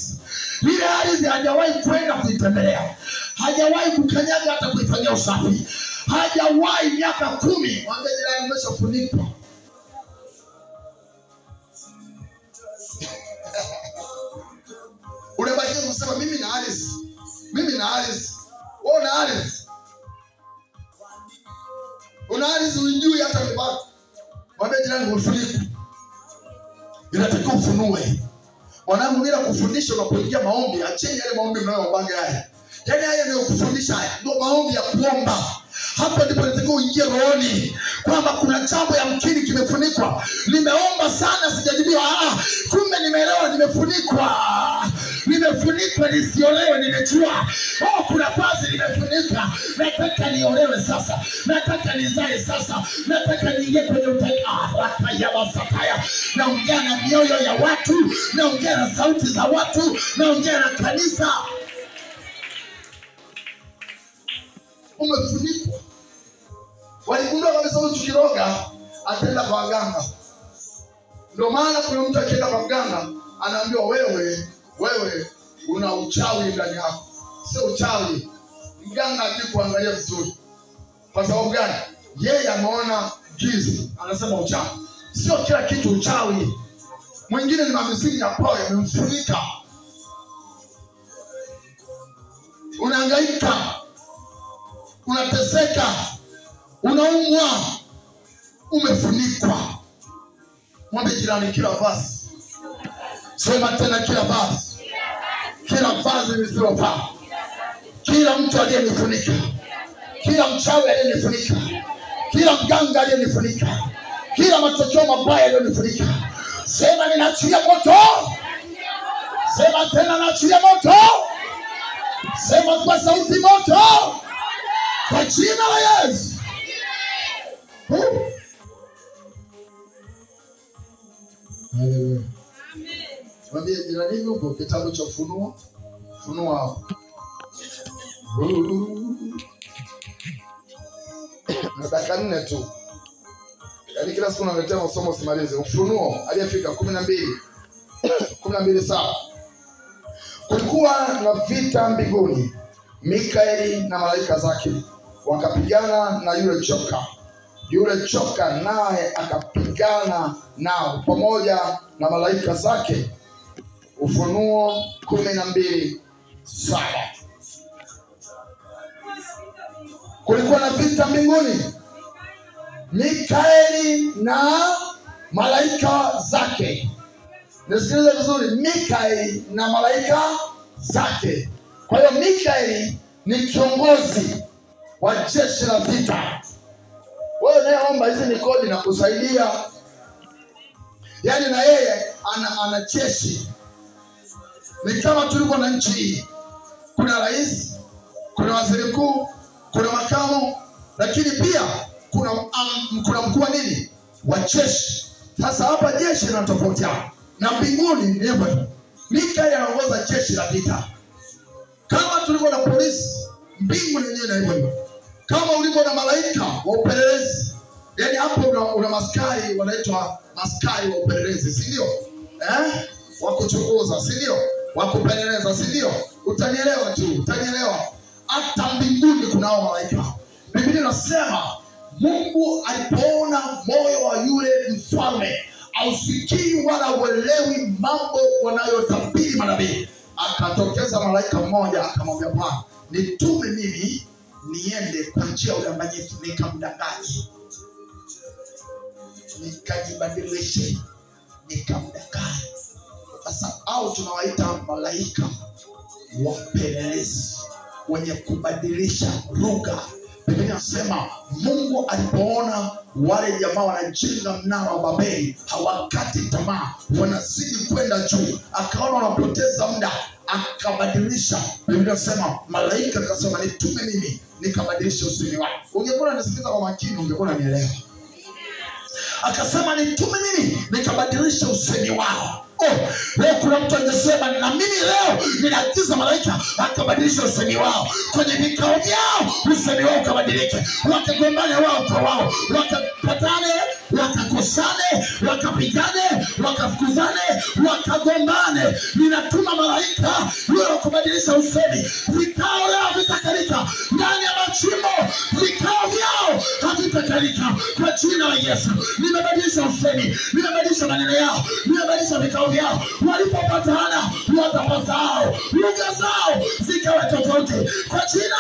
Ile ardhi hajawahi kwenda kuitembelea. Hajawahi kukanyaga hata kuifanyia usafi. Hajawahi miaka 10. Mwambie jirani, umeshafunikwa. Unabaki kusema mimi na ardhi. Mimi na ardhi. Wewe una ardhi. Una ardhi unjui hata mipaka. Mwambie jirani, umefunikwa. inatakiwa ufunue. Wanangu, nila kufundisha unapoingia maombi, acheni yale maombi mnayoombaga haya. Yaani haya ndio kufundisha, haya ndio maombi ya kuomba. Hapa ndipo unatakiwa uingie rohoni kwamba kuna jambo ya mkini kimefunikwa. Nimeomba sana sijajibiwa. Kumbe nimeelewa nimefunikwa. Nimefunikwa nisiolewe, nimejua. Kuna kazi nimefunika. Nataka niolewe sasa. Nataka nizae sasa. Nataka niingie kwenye haraka ya masakaya. Naongea na mioyo ya watu, naongea na sauti za watu, naongea na kanisa. Umefunikwa. Waligundua kabisa huyu tukiroga ataenda kwa waganga. Ndio maana kuna mtu akienda kwa mganga anaambiwa wewe una uchawi ndani yako. Sio uchawi. Mganga akikuangalia vizuri. Kwa sababu gani? Yeye ameona giza, anasema uchawi. Sio kila kitu uchawi. Mwingine ni mamizimu ya poa yamemfunika. Unahangaika. Unateseka. Unaumwa. Umefunikwa. Mwambie jirani kila vazi. Sema tena kila vazi. Kila vazi lisilofaa. Kila mtu aliyenifunika. Kila mchawi aliyenifunika. Kila mganga aliyenifunika. Kila matokeo mabaya aliyonifunika. Sema ninaachilia moto. Sema tena naachilia moto. Sema kwa sauti moto. Kwa jina la Yesu. Haleluya. Mwambie jirani yupo kitabu cha Ufunuo. Funua hapo. Na dakika 4 tu. Yaani kila siku naletea masomo simalize. Ufunuo aliyefika 12 sawa. Kulikuwa na vita mbinguni. Mikaeli na malaika zake wakapigana na yule joka. Yule joka naye akapigana nao pamoja na malaika zake. Ufunuo 12:7. Kulikuwa na vita mbinguni. Mikaeli na malaika zake. Nisikilize vizuri, Mikaeli na malaika zake. Kwa hiyo Mikaeli ni kiongozi wa jeshi la vita. Wewe unayeomba hizi ni kodi na kusaidia. Yaani na yeye ana jeshi. Ni kama tulivyo na nchi hii. Kuna rais, kuna waziri mkuu, kuna makamu, lakini pia kuna mkuu wa nini? Wa jeshi. Sasa hapa jeshi linatofautiana. Na mbinguni ni hivyo. Mikaeli anaongoza jeshi la vita. Kama tulivyo na polisi, mbingu ni yenyewe na hivyo. Kama ulivyo na malaika wa upelelezi. Yaani hapo una maskari wanaitwa maskari wa upelelezi, si ndio? Wa kuchunguza, si ndio? Wa kupeleleza, si ndio? Utanielewa tu, utanielewa. Hata mbinguni kunao malaika. Biblia inasema Mungu alipoona moyo wa yule mfalme ausikii wala uelewi mambo wanayotabiri manabii, akatokeza malaika mmoja akamwambia Bwana, nitume mimi niende kwa njia ya udanganyifu nikamdanganye, nikajibadilishe, nikamdanganye. Sasa au tunawaita malaika wapelelezi, wenye kubadilisha lugha. Biblia inasema Mungu alipoona wale jamaa wanajenga mnara wa Babeli, hawakati tamaa, wanazidi kwenda juu, akaona wanapoteza muda, akabadilisha. Biblia inasema malaika akasema nitume mimi nikabadilisha usemi wao. Ungekuwa unasikiza kwa makini ungekuwa unanielewa. Akasema nitume mimi nikabadilisha usemi wao. Leo kuna mtu angesema na mimi leo ninaagiza malaika akabadilisha usemi wao. Kwenye vikao vyao usemi wao ukabadilike. Wakagombane wao kwa wao, wakapatane, wakakosane, wakapigane, wakafukuzane, wakagombane. Ninatuma malaika leo kubadilisha usemi. Vikao leo vitakalika ndani ya machimbo, vikao vyao havitakalika kwa jina la Yesu. Nimebadilisha usemi, nimebadilisha maneno yao, nimebadilisha vikao vyao. Walipopatana watapasao, lugha zao zikawa tofauti kwa jina.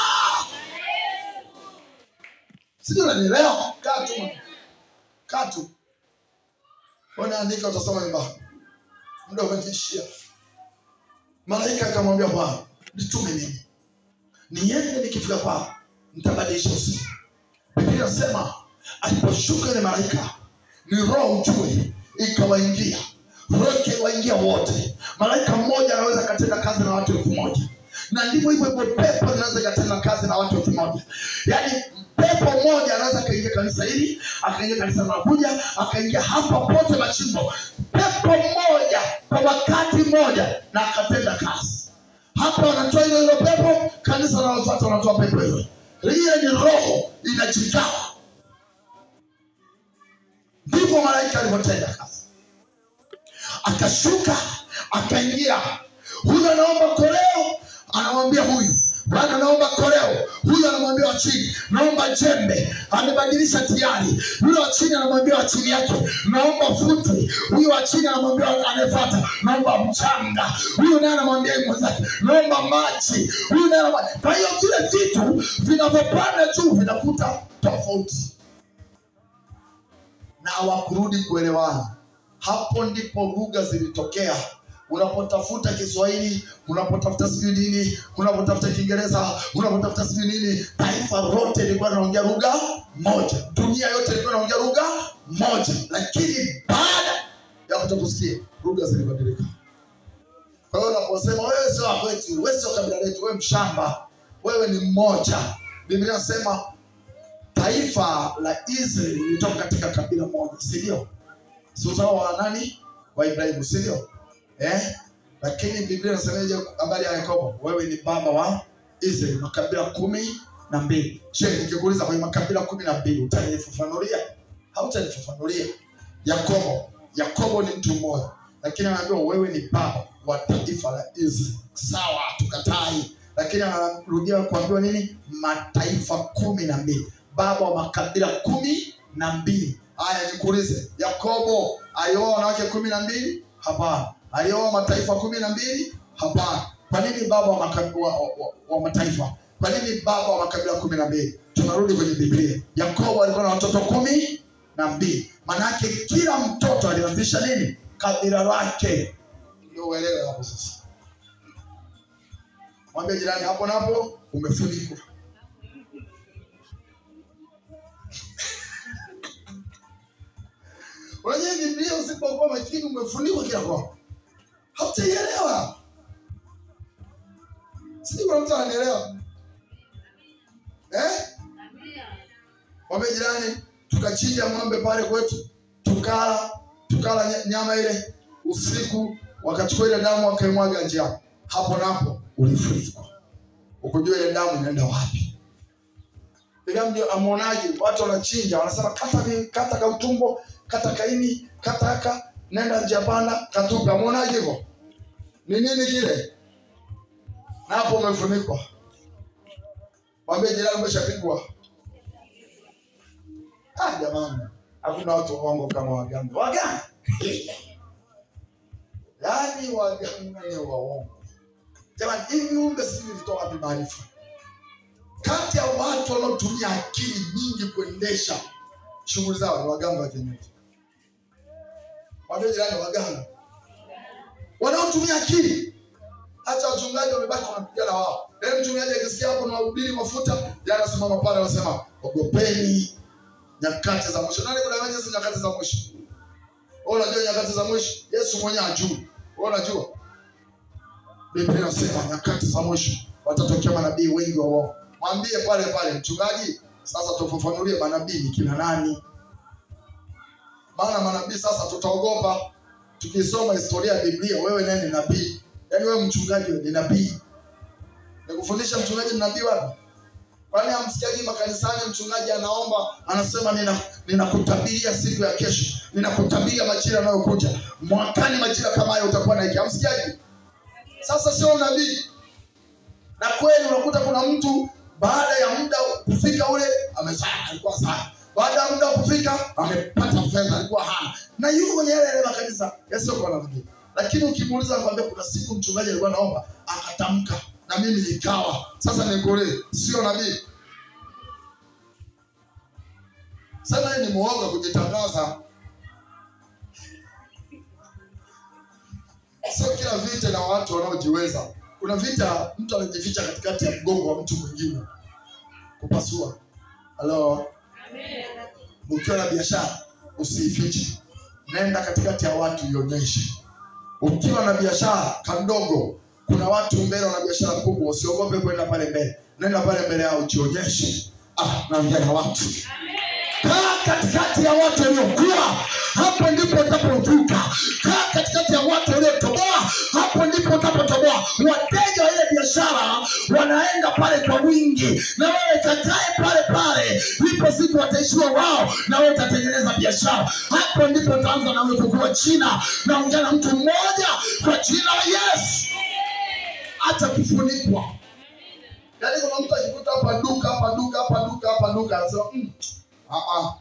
Sio unanielewa? Katu. Wanaandika utasoma nyumbani. muda umeishia. Malaika akamwambia Bwana, nitume mimi niende, nikifika kwao nitabadilisha usiku. Biblia inasema aliposhuka ile malaika, ni roho mjue ikawaingia. Roho ikawaingia wote. Malaika mmoja anaweza katenda kazi na watu 1000. Na ndivyo hivyo pepo linaweza katenda kazi na watu 1000. Yaani pepo mmoja anaweza kaingia kanisa hili, akaingia kanisa la Abuja, akaingia hapa pote machimbo. Pepo mmoja kwa wakati mmoja na akatenda kazi. Hapa wanatoa ile pepo, kanisa linalofuata wanatoa pepo hiyo. Ile ni roho inajigawa. Ndivyo malaika alipotenda kazi. Akashuka, akaingia. Huyu anaomba koleo, anamwambia huyu, Bwana naomba koleo. Huyu anamwambia wa chini, naomba jembe. Amebadilisha tayari. Yule wa chini anamwambia wa chini yake, naomba futi. Huyu wa chini anamwambia anayefuata, naomba mchanga. Huyu naye anamwambia mwenzake, naomba maji. Huyu naye anamwambia. Kwa hiyo vile vitu vinavyopanda juu vinakuta tofauti. Na hawakurudi kuelewana. Hapo ndipo lugha zilitokea. Unapotafuta Kiswahili, unapotafuta sijui nini, unapotafuta Kiingereza, unapotafuta sijui nini, taifa lote lilikuwa linaongea lugha moja. Dunia yote ilikuwa inaongea lugha moja. Lakini baada ya kutokusikia, lugha zilibadilika. Kwa hiyo unaposema wewe sio wa kwetu, wewe sio kabila letu, wewe mshamba, wewe ni mmoja. Biblia inasema taifa la Israeli lilitoka katika kabila moja, si ndio? Si uzao wa nani? Wa Ibrahimu, si ndio? Lakini Biblia inasemaje habari ya Yakobo? Wewe ni baba wa Israeli, makabila 12. Je, nikikuuliza kwa makabila 12 utanifafanulia? Hautanifafanulia. Yakobo ni mtu mmoja, lakini anaambiwa wewe ni baba wa taifa la Israeli. Sawa, tukatai. Lakini anarudia kuambiwa nini? Mataifa 12. Baba wa makabila 12. Haya, nikuulize, Yakobo alioa wanawake 12? Hapana. Alioa mataifa 12? Hapana. Kwa nini baba wa mataifa? Kwa nini baba wa makabila 12? Tunarudi kwenye Biblia. Yakobo alikuwa na watoto 12. Maana yake kila mtoto alianzisha nini? Kabila lake. Ndio uelewe hapo sasa. Mwambie jirani, hapo napo umefunikwa. Unajua Biblia usipokuwa makini umefunikwa kila kwa. Hautaelewa. Sisi kuna mtu anaelewa. Mwambie jirani, tukachinja ng'ombe pale kwetu, tukala nyama ile usiku, wakachukua ile damu wakaimwaga njiani. Hapo napo ulifunikwa. Ukujua ile damu inaenda wapi? Bila mdio amuonaje watu wanachinja, wanasema kata kautumbo, kata kaini, kata nenda njia panda, katupa. Amuonaje hivyo? Ni nini kile? Na hapo umefunikwa. Mwambie jirani umeshapigwa. Jamani, hakuna watu waongo kama waganga. Waganga. Yaani waganga ni waongo. Jamani, hivi umbe sisi vitoa wapi maarifa? Kati ya watu wanaotumia akili nyingi kuendesha shughuli zao ni waganga wa kienyeji. Mwambie jirani waganga. Wanaotumia akili. Hata wachungaji wamebaki wanapigana wao. Mchungaji akisikia hapo na wahubiri mafuta, jana simama pale anasema, ogopeni nyakati za mwisho. Nani kudanganya hizo nyakati za mwisho? Wewe unajua nyakati za mwisho? Yesu mwenyewe ajui. Wewe unajua? Biblia inasema nyakati za mwisho watatokea manabii wengi wa uongo. Mwambie pale mchungaji, sasa tufafanulie manabii ni kina nani? Maana manabii sasa tutaogopa. Tukisoma historia ya Biblia, wewe nani ni nabii? Yaani wewe mchungaji ni nabii. Nikufundisha mchungaji ni nabii wapi? Kwani hamsikiaje makanisani mchungaji anaomba, anasema ninakutabiria siku ya kesho, ninakutabiria majira yanayokuja. Mwakani majira kama hayo utakuwa na hiki. Hamsikiaje? Sasa sio nabii. Na kweli unakuta kuna mtu baada ya muda kufika ule amezaa, alikuwa sawa. Baada ya muda kufika amepata fedha, alikuwa hana. Na yuko kwenye ile makanisa yasio kwa nabii. Lakini ukimuuliza anakuambia kuna siku mchungaji alikuwa anaomba akatamka na mimi nikawa. Sasa nikuulize, sio nabii? Sasa ni muoga kujitangaza. Hakuna vita na watu wanaojiweza. Kuna vita mtu anajificha katikati ya mgongo wa mtu mwingine kupasua. Halo. Amen. Ukiwa na biashara usiifiche. Nenda katikati ya watu ionyeshe. Ukiwa na biashara kandogo, kuna watu mbele wana biashara kubwa, usiogope kwenda pale mbele. Nenda pale mbele yao ujionyeshe. Naongea na watu. Kaa katikati ya watu waliokuwa, hapo ndipo utapovuka. Kaa katikati ya watu waliotoboa, hapo ndipo utapotoboa. Wateja wa ile biashara wanaenda pale kwa wingi, na wewe kakae pale pale. Ipo siku wataishiwa wao, na wewe utatengeneza biashara. Hapo ndipo utaanza na wewe kukua China. Naongea na mtu mmoja kwa jina la Yesu. Acha kufunikwa. Yaani kuna mtu akikuta hapa duka, anasema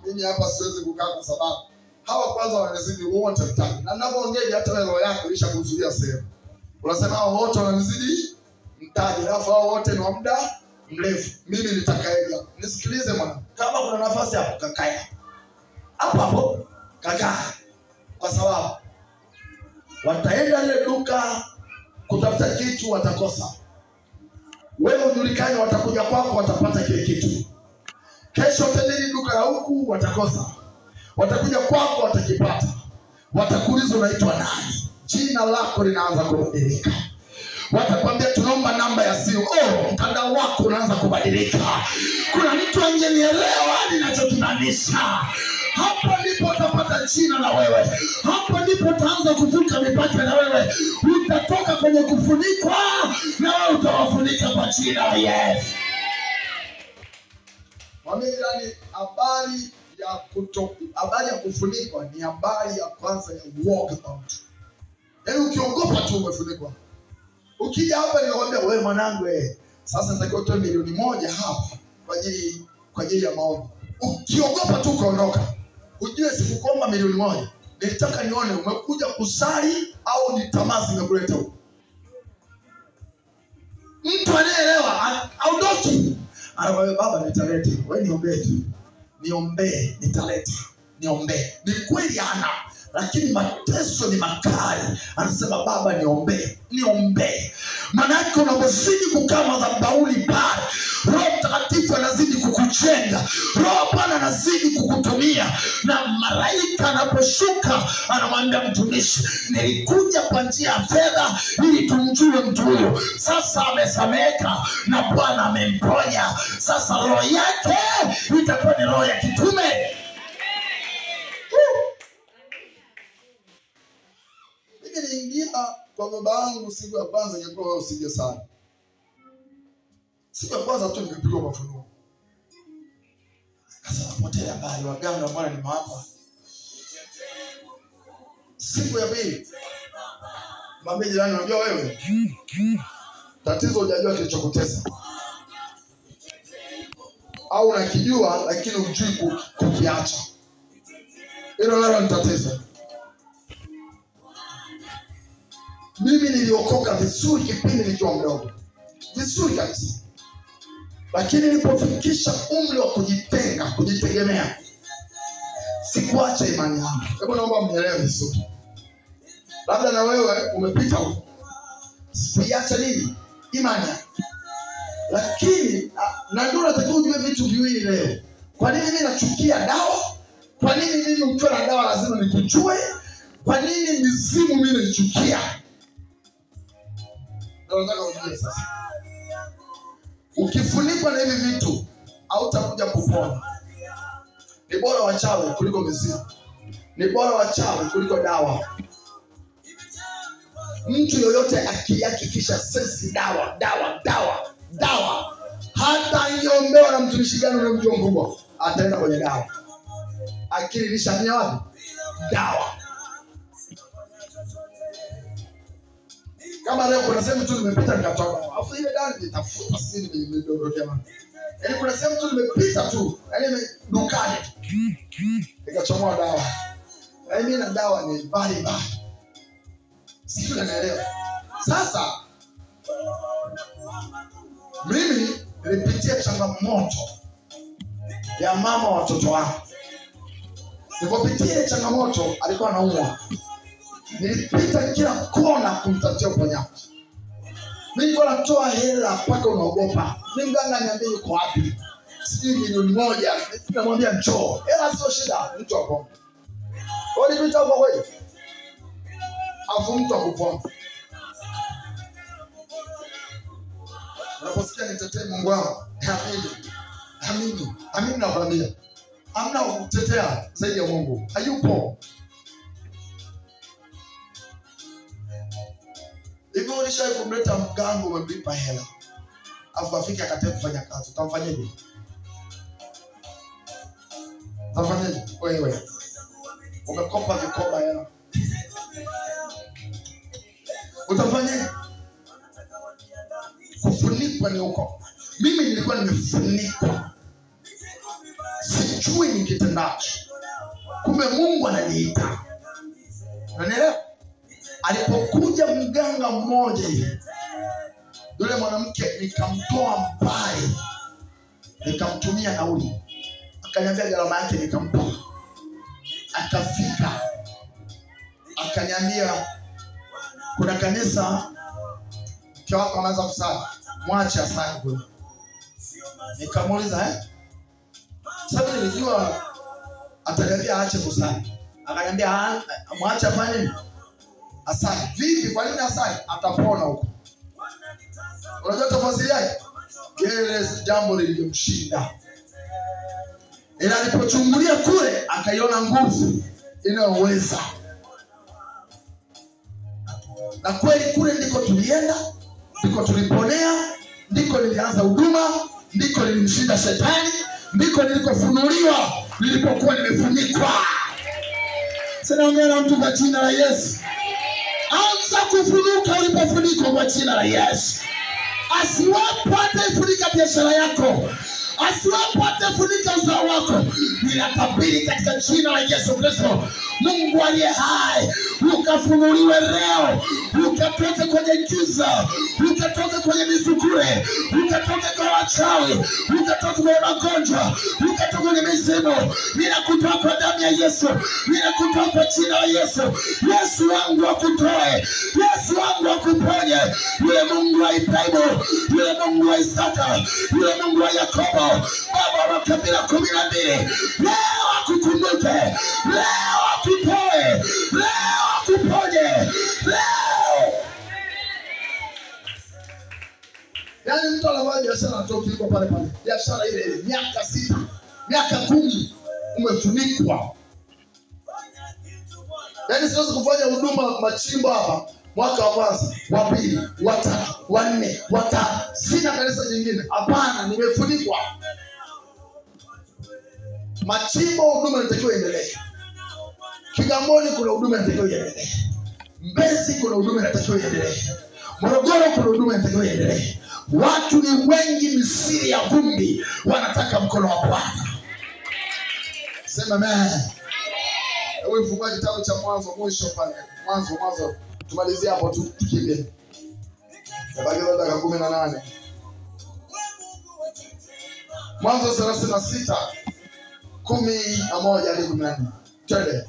mimi hapa siwezi kukaa kwa sababu hawa kwanza wanazidi wote mtaji. Na ninapoongea hata wewe roho yako ilishakuzuia sehemu. Unasema hao wote wanazidi mtaji, alafu hao wote ni wa muda mrefu. Mimi nitakaega. Nisikilize mwana. Kama kuna nafasi hapo kakae. Hapo kakaa. Kwa sababu wataenda ile duka kutafuta kitu watakosa. Wewe ujulikane, watakuja kwako watapata kile kitu. Kesho utaenda duka la huku watakosa. Watakuja kwako watakipata. Watakuuliza unaitwa nani? Jina lako linaanza kubadilika. Watakwambia tunaomba namba ya simu. Mtandao wako unaanza kubadilika. Kuna mtu angenielewa ninachokimaanisha. Hapo ndipo utapata jina na wewe. Hapo ndipo utaanza kuvuka mipaka na wewe. Utatoka kwenye kufunikwa na wewe utawafunika kwa jina la Yesu. Mwambie jirani, habari ya kufunikwa ni habari ya kwanza ya walk about. Yaani ukiogopa tu umefunikwa. Ukija hapa ninakwambia wewe mwanangu sasa nitakiwa utoe milioni 1 hapa kwa ajili ya maombi. Ukiogopa tu ukaondoka. Ujue sikukuomba milioni 1. Nilitaka nione umekuja kusali au ni tamaa zimekuleta huko. Mtu anaelewa aondoki. Anakwambia baba nitaleta. Wewe niombe tu. Niombe nitaleta. Niombe. Ni kweli ana, lakini mateso ni makali. Anasema baba niombe. Niombe. Maana yake unapozidi kukaa madhabahuni pale, Roho Mtakatifu anazidi kukujenga. Roho Bwana anazidi kukutumia. Na malaika anaposhuka anamwambia mtumishi, nilikuja kwa njia ya fedha ili tumjue mtu huyo. Sasa amesameka na Bwana amemponya. Sasa roho yake itakuwa ni roho ya kitume. Mimi niingia kwa baba yangu siku ya kwanza ingekuwa wewe usije sana. Siku ya kwanza tu nilipigwa mafunuo. Sasa potea habari waganga Bwana nimewapa. Siku ya pili. Mwambie jirani, unajua wewe tatizo hujajua kilichokutesa. Au unakijua lakini hujui kukiacha. Hilo nalo ni tatizo. Mimi niliokoka vizuri kipindi nikiwa mdogo. Vizuri kabisa. Lakini nilipofikisha umri wa kujitenga, kujitegemea, sikuacha imani yangu. Hebu naomba mnielewe vizuri. Labda na wewe umepita huko. Sikuacha nini? Imani yangu. Lakini na ndio nataka ujue vitu viwili leo. Kwa nini mimi nachukia dawa? Kwa nini mimi ukiwa na dawa lazima nikujue? Kwa nini mizimu mimi naichukia? Nataka ujue sasa. Ukifunikwa na hivi vitu hautakuja kupona. Ni bora wachawi kuliko mizimu. Ni bora wachawi kuliko dawa. Mtu yoyote akihakikisha sensi dawa. Hata niombewa na mtumishi gani unamjua mkubwa, ataenda kwenye dawa. Akili lishamia wapi? Dawa. Kama leo kuna sehemu tu nimepita nikatoka. Afu ile dawa nitafuta sisi nimedondokea wapi. Yaani kuna sehemu tu nimepita tu, yaani dukani. Nikachomoa dawa. Yaani mimi na dawa ni mbali. Sisi tunaelewa. Sasa mimi nilipitia changamoto ya mama watoto wangu. Nilipopitia changamoto alikuwa anaumwa. Nilipita kila kona kumtafutia uponyaji. Mimi nilikuwa natoa hela mpaka unaogopa. Mimi mganga niambie yuko wapi? Sijui milioni 1. Namwambia njoo. Hela sio shida, mtu hapo. Wewe unipita huko kweli? Afu mtu akupona. Unaposikia nitetee Mungu wangu, amini nakwambia. Hamna kutetea zaidi ya Mungu. Hayupo. Hivyo ulishawahi kumleta mganga umemlipa hela, afu afike akatae kufanya kazi, utamfanyaje? Utamfanyaje? Wewe umekopa vikoba hela, utamfanyaje? Kufunikwa ni huko. Mimi nilikuwa nimefunikwa, sijui nikitendacho. Kumbe Mungu ananiita. Unanielewa? Alipokuja mganga mmoja hivi, yule mwanamke nikamtoa mbali, nikamtumia nauli, akaniambia gharama yake, nikampa. Akafika akaniambia kuna kanisa mke wako anaanza kusali, mwache asali kule. Nikamuuliza sababu nilijua ataniambia aache kusali. Akaniambia mwache afanye nini? Asali. Vipi? Kwa nini asali? Atapona huko. Unajua tafsiri yake? Ile jambo lilimshinda. Ila alipochungulia kule akaiona nguvu inayoweza. Na kweli kule ndiko tulienda, ndiko tuliponea, ndiko nilianza huduma, ndiko nilimshinda shetani, ndiko nilikofunuliwa nilipokuwa nimefunikwa. Sinaongea na mtu kwa jina la Yesu. Anza kufunuka ulipofunikwa kwa jina la Yesu. Asiwapo atafunika biashara yako, asiwapo atafunika uzao wako. Ninatabiri katika jina la Yesu Kristo, Mungu aliye hai, ukafunuliwe leo, ukatoke kwenye giza, ukatoke kwenye misukule, ukatoke kwa wachawi, ukatoke kwa magonjwa, ukatoke kwenye mizimu. Ninakutoa kwa damu ya Yesu, ninakutoa kwa jina la Yesu. Yesu wangu akutoe, Yesu wangu akuponye. Yule Mungu wa Ibrahimu, yule Mungu wa Isaka, yule Mungu wa Yakobo, Baba wa kabila 12, leo akukumbuke, leo akutoe, leo akuponye, leo. Yaani mtu anafanya biashara atoki yuko pale pale. Biashara ile ile miaka 6, miaka 10 umefunikwa. Yaani siwezi kufanya huduma machimbo hapa mwaka wa kwanza, wa pili, wa tatu, wa nne, wa tano. Sina kanisa jingine. Hapana, nimefunikwa. Machimbo huduma inatakiwa iendelee. Kigamboni kuna huduma inatakiwa iendelee. Mbezi kuna huduma inatakiwa iendelee. Morogoro kuna huduma inatakiwa iendelee. Watu ni wengi misiri ya vumbi, wanataka mkono wa Bwana. Sema amen. Wewe fungua kitabu cha Mwanzo mwisho pale. Mwanzo. Tumalizie hapo tukimbie. Sababu ndio dakika 18. Mwanzo 36 11 hadi 14. Twende.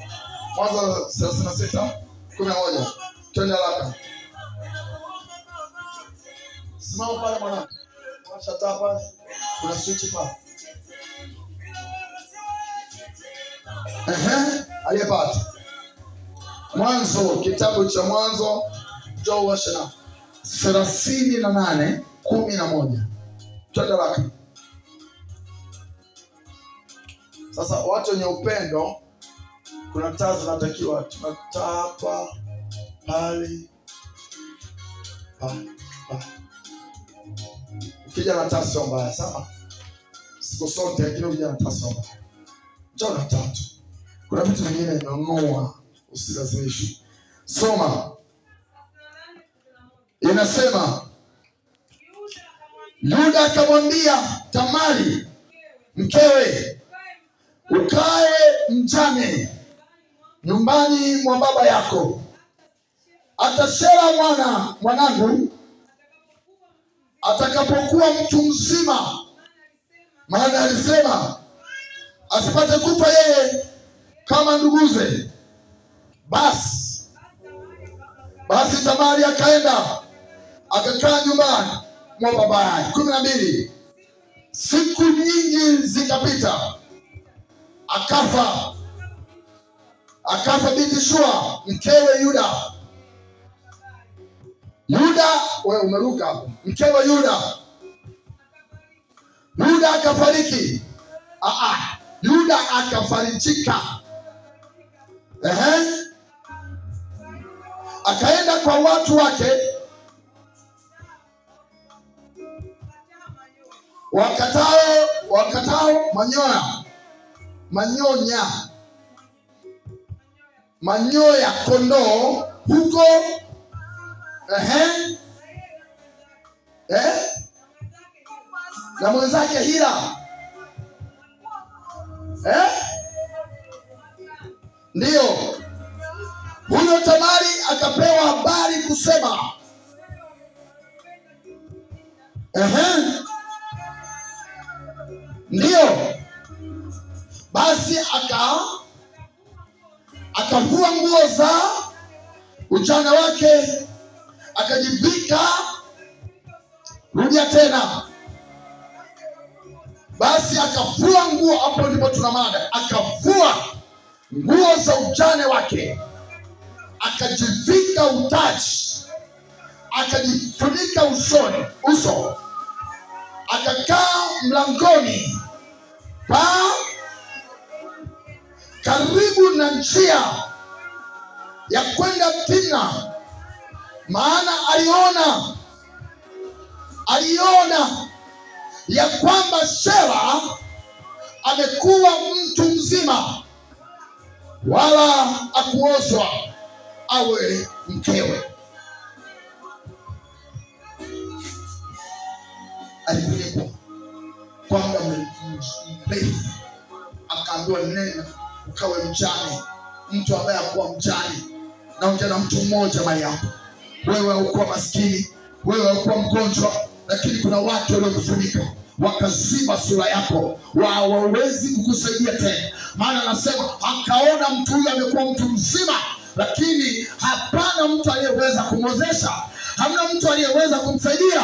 Mwanzo 36 11. Twende haraka. Simama pale mwana. Washa taa pale. Kuna switch pale. Aliyepata. Mwanzo, kitabu cha Mwanzo, njoo washa na 38 11. Twende haraka. Sasa watu wenye upendo, kuna taa zinatakiwa. Tunataa hapa, pale, ukija na taa sio mbaya, sawa? Siku sote lakini ukija na taa sio mbaya. Njoo na tatu. Kuna vitu vingine vinanunua, usilazimishwe. Soma. Inasema Yuda akamwambia Tamari mkewe, ukae mjane nyumbani mwa baba yako, atashera mwanangu atakapokuwa mtu mzima, maana alisema asipate kufa yeye kama nduguze. Basi Basi Tamari akaenda akakaa nyumbani mwa baba yake. 12. Siku nyingi zikapita, akafa binti Shua mkewe Yuda. Wewe umeruka. Mkewe Yuda akafariki. Yuda akafarijika. Akaenda kwa watu wake, wakatao manyoya kondoo huko na mwenzake Hira. Ndio huyo Tamari akapewa habari kusema ndio. Basi akavua nguo za ujana wake, akajivika. Rudia tena. Basi akavua nguo, hapo ndipo tuna mada. Akavua nguo za ujane wake, akajivika utaji, akajifunika uso, akakaa mlangoni karibu na njia ya kwenda Timna, maana aliona ya kwamba Shera amekuwa mtu mzima, wala akuozwa awe mkewe. Alifunikwa kwa muda mrefu, akaambiwa nena ukawe mjane. Mtu ambaye hakuwa mjane, naongea na mtu mmoja mahali hapo. Wewe haukuwa maskini, wewe haukuwa mgonjwa, lakini kuna watu waliokufunika wakaziba sura yako, hawawezi kukusaidia tena. Maana anasema akaona mtu huyu amekuwa mtu mzima, lakini hapana mtu aliyeweza kumwozesha, hamna mtu aliyeweza kumsaidia.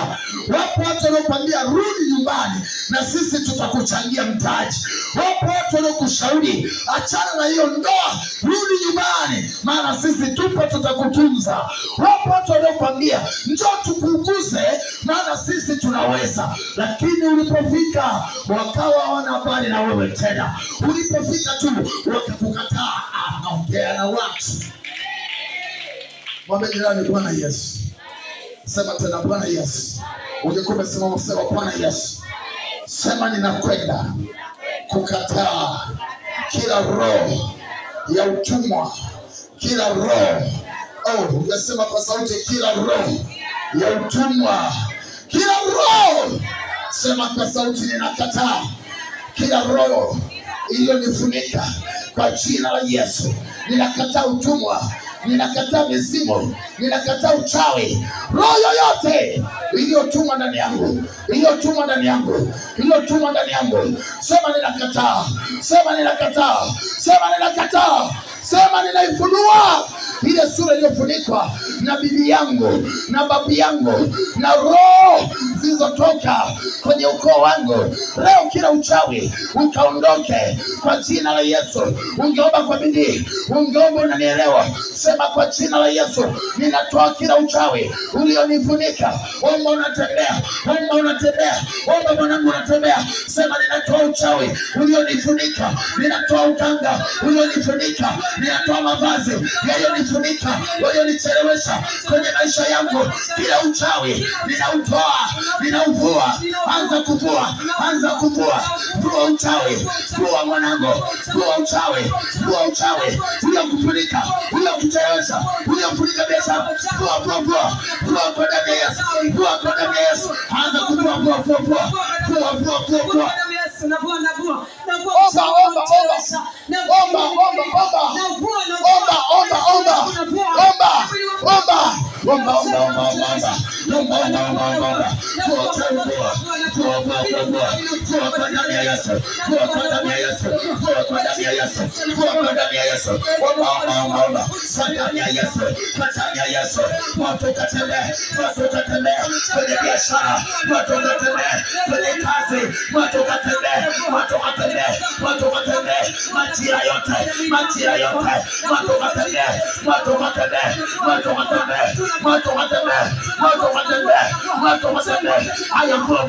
Wapo watu wanaokuambia rudi nyumbani na sisi tutakuchangia mtaji. Wapo watu wanaokushauri achana na hiyo ndoa, rudi nyumbani maana sisi tupo tutakutunza. Wapo watu wanaokuambia njoo tukuuguze maana sisi tunaweza, lakini ulipofika wakawa hawana habari na wewe tena. Ulipofika tu wakakukataa. Naongea na watu. Mwambie jirani Bwana Yesu. Sema tena Bwana Yesu. Ungekuwa umesimama sema Bwana Yesu. Sema ninakwenda kukataa kila roho ya utumwa, kila roho. Ungesema kwa sauti, kila roho ya utumwa, kila roho. Sema kwa sauti, ninakataa kila roho iliyonifunika kwa jina la Yesu. Ninakataa utumwa, ninakataa mizimu, ninakataa uchawi. Roho yoyote iliyotumwa ndani yangu, iliyotumwa ndani yangu, iliyotumwa ndani yangu, sema ninakataa, sema ninakataa, sema ninakataa, sema ninaifunua ile sura iliyofunikwa na bibi yangu na babu yangu na roho zilizotoka kwenye ukoo wangu. Leo kila uchawi ukaondoke kwa jina la Yesu. Ungeomba kwa bidii, ungeomba unanielewa. Sema kwa jina la Yesu, ninatoa kila uchawi ulionifunika. Omba unatembea, omba unatembea, omba mwanangu unatembea. Sema ninatoa uchawi ulionifunika, ninatoa uganga ulionifunika, ninatoa mavazi yaliyonifunika, walionichelewesha kwenye maisha yangu. Kila uchawi ninautoa, ninauvua. Anza kuvua, anza kuvua. Vua uchawi, vua mwanangu, vua uchawi, vua uchawi uliokufunika, uliokuchelewesha, uliofunika biashara. Vua, vua, vua, vua kwa damu ya Yesu, vua kwa damu ya Yesu. Anza kuvua, vua, vua, vua, vua, vua, vua, vua. Omba, omba, omba, omba, omba, omba, omba, omba, omba, omba, omba, kwenye biashara, watu wakatembea kwenye kazi, watu wakatembea, watu wakatembea, watu wakatembea majira yote, majira yote, watu wakatembea, watu wakatembea, watu wakatembea, watu wakatembea, watu wakatembea, watu wakatembea. Haya, kuwa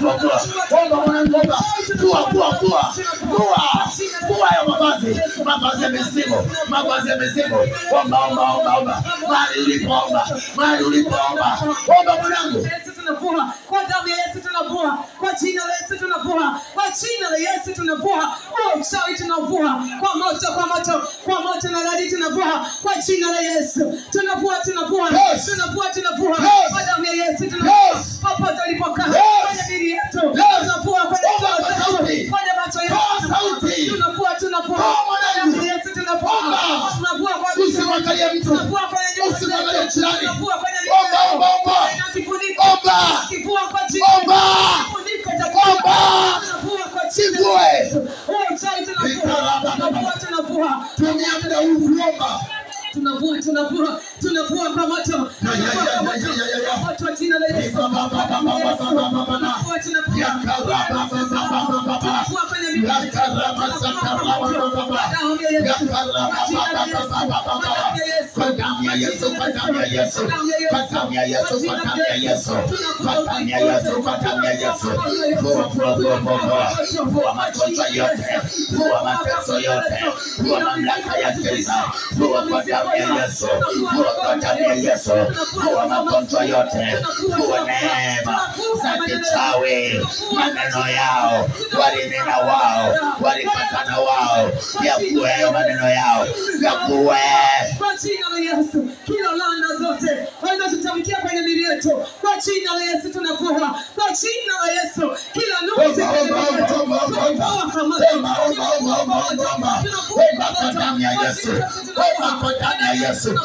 mwanangoba, kuwa ya mavazi, mavazi ya mizimu, mavazi ya mizimu. Omba, mahali ulipoomba, mahali ulipoomba, omba mwanangu. Tunavua kwa damu ya Yesu, tunavua kwa jina la Yesu, tunavua kwa jina la Yesu, tunavua kwa uchawi, tunavua kwa moto, kwa moto, kwa moto na radi, tunavua kwa jina la Yesu, tunavua, tunavua, tunavua, tunavua kwa damu ya Yesu, tunavua popote ulipokaa kwenye miili yetu, tunavua kwa macho yetu, tunavua, tunavua kwa damu ya Yesu, tunavua, tunavua kwa usimwangalie mtu, usimwangalie jirani, omba, tumia muda huu kuomba. Tunavua kwa moto, kwa jina la Yesu. Kwa damu ya Yesu, kwa damu ya Yesu, kwa damu ya Yesu, kwa damu ya Yesu, kwa damu ya Yesu, kwa damu ya Yesu. Vua magonjwa yote, vua mateso yote, vua mamlaka ya giza, vua kwa damu ya Yesu, vua kwa damu ya Yesu, vua magonjwa yote, vua neema za kichawi, maneno yao, walinena wao, walipatana wao, yakuwe hayo maneno yao, yakuwe. Kwa jina la Yesu, kila laana zote wanazotamkia kwenye miili yetu, kwa jina la Yesu tunavua, kwa jina la Yesu, kila nuksi kwenye miili yetu, tunavua kwa moto, Kwa damu ya Yesu, kwa damu ya Yesu.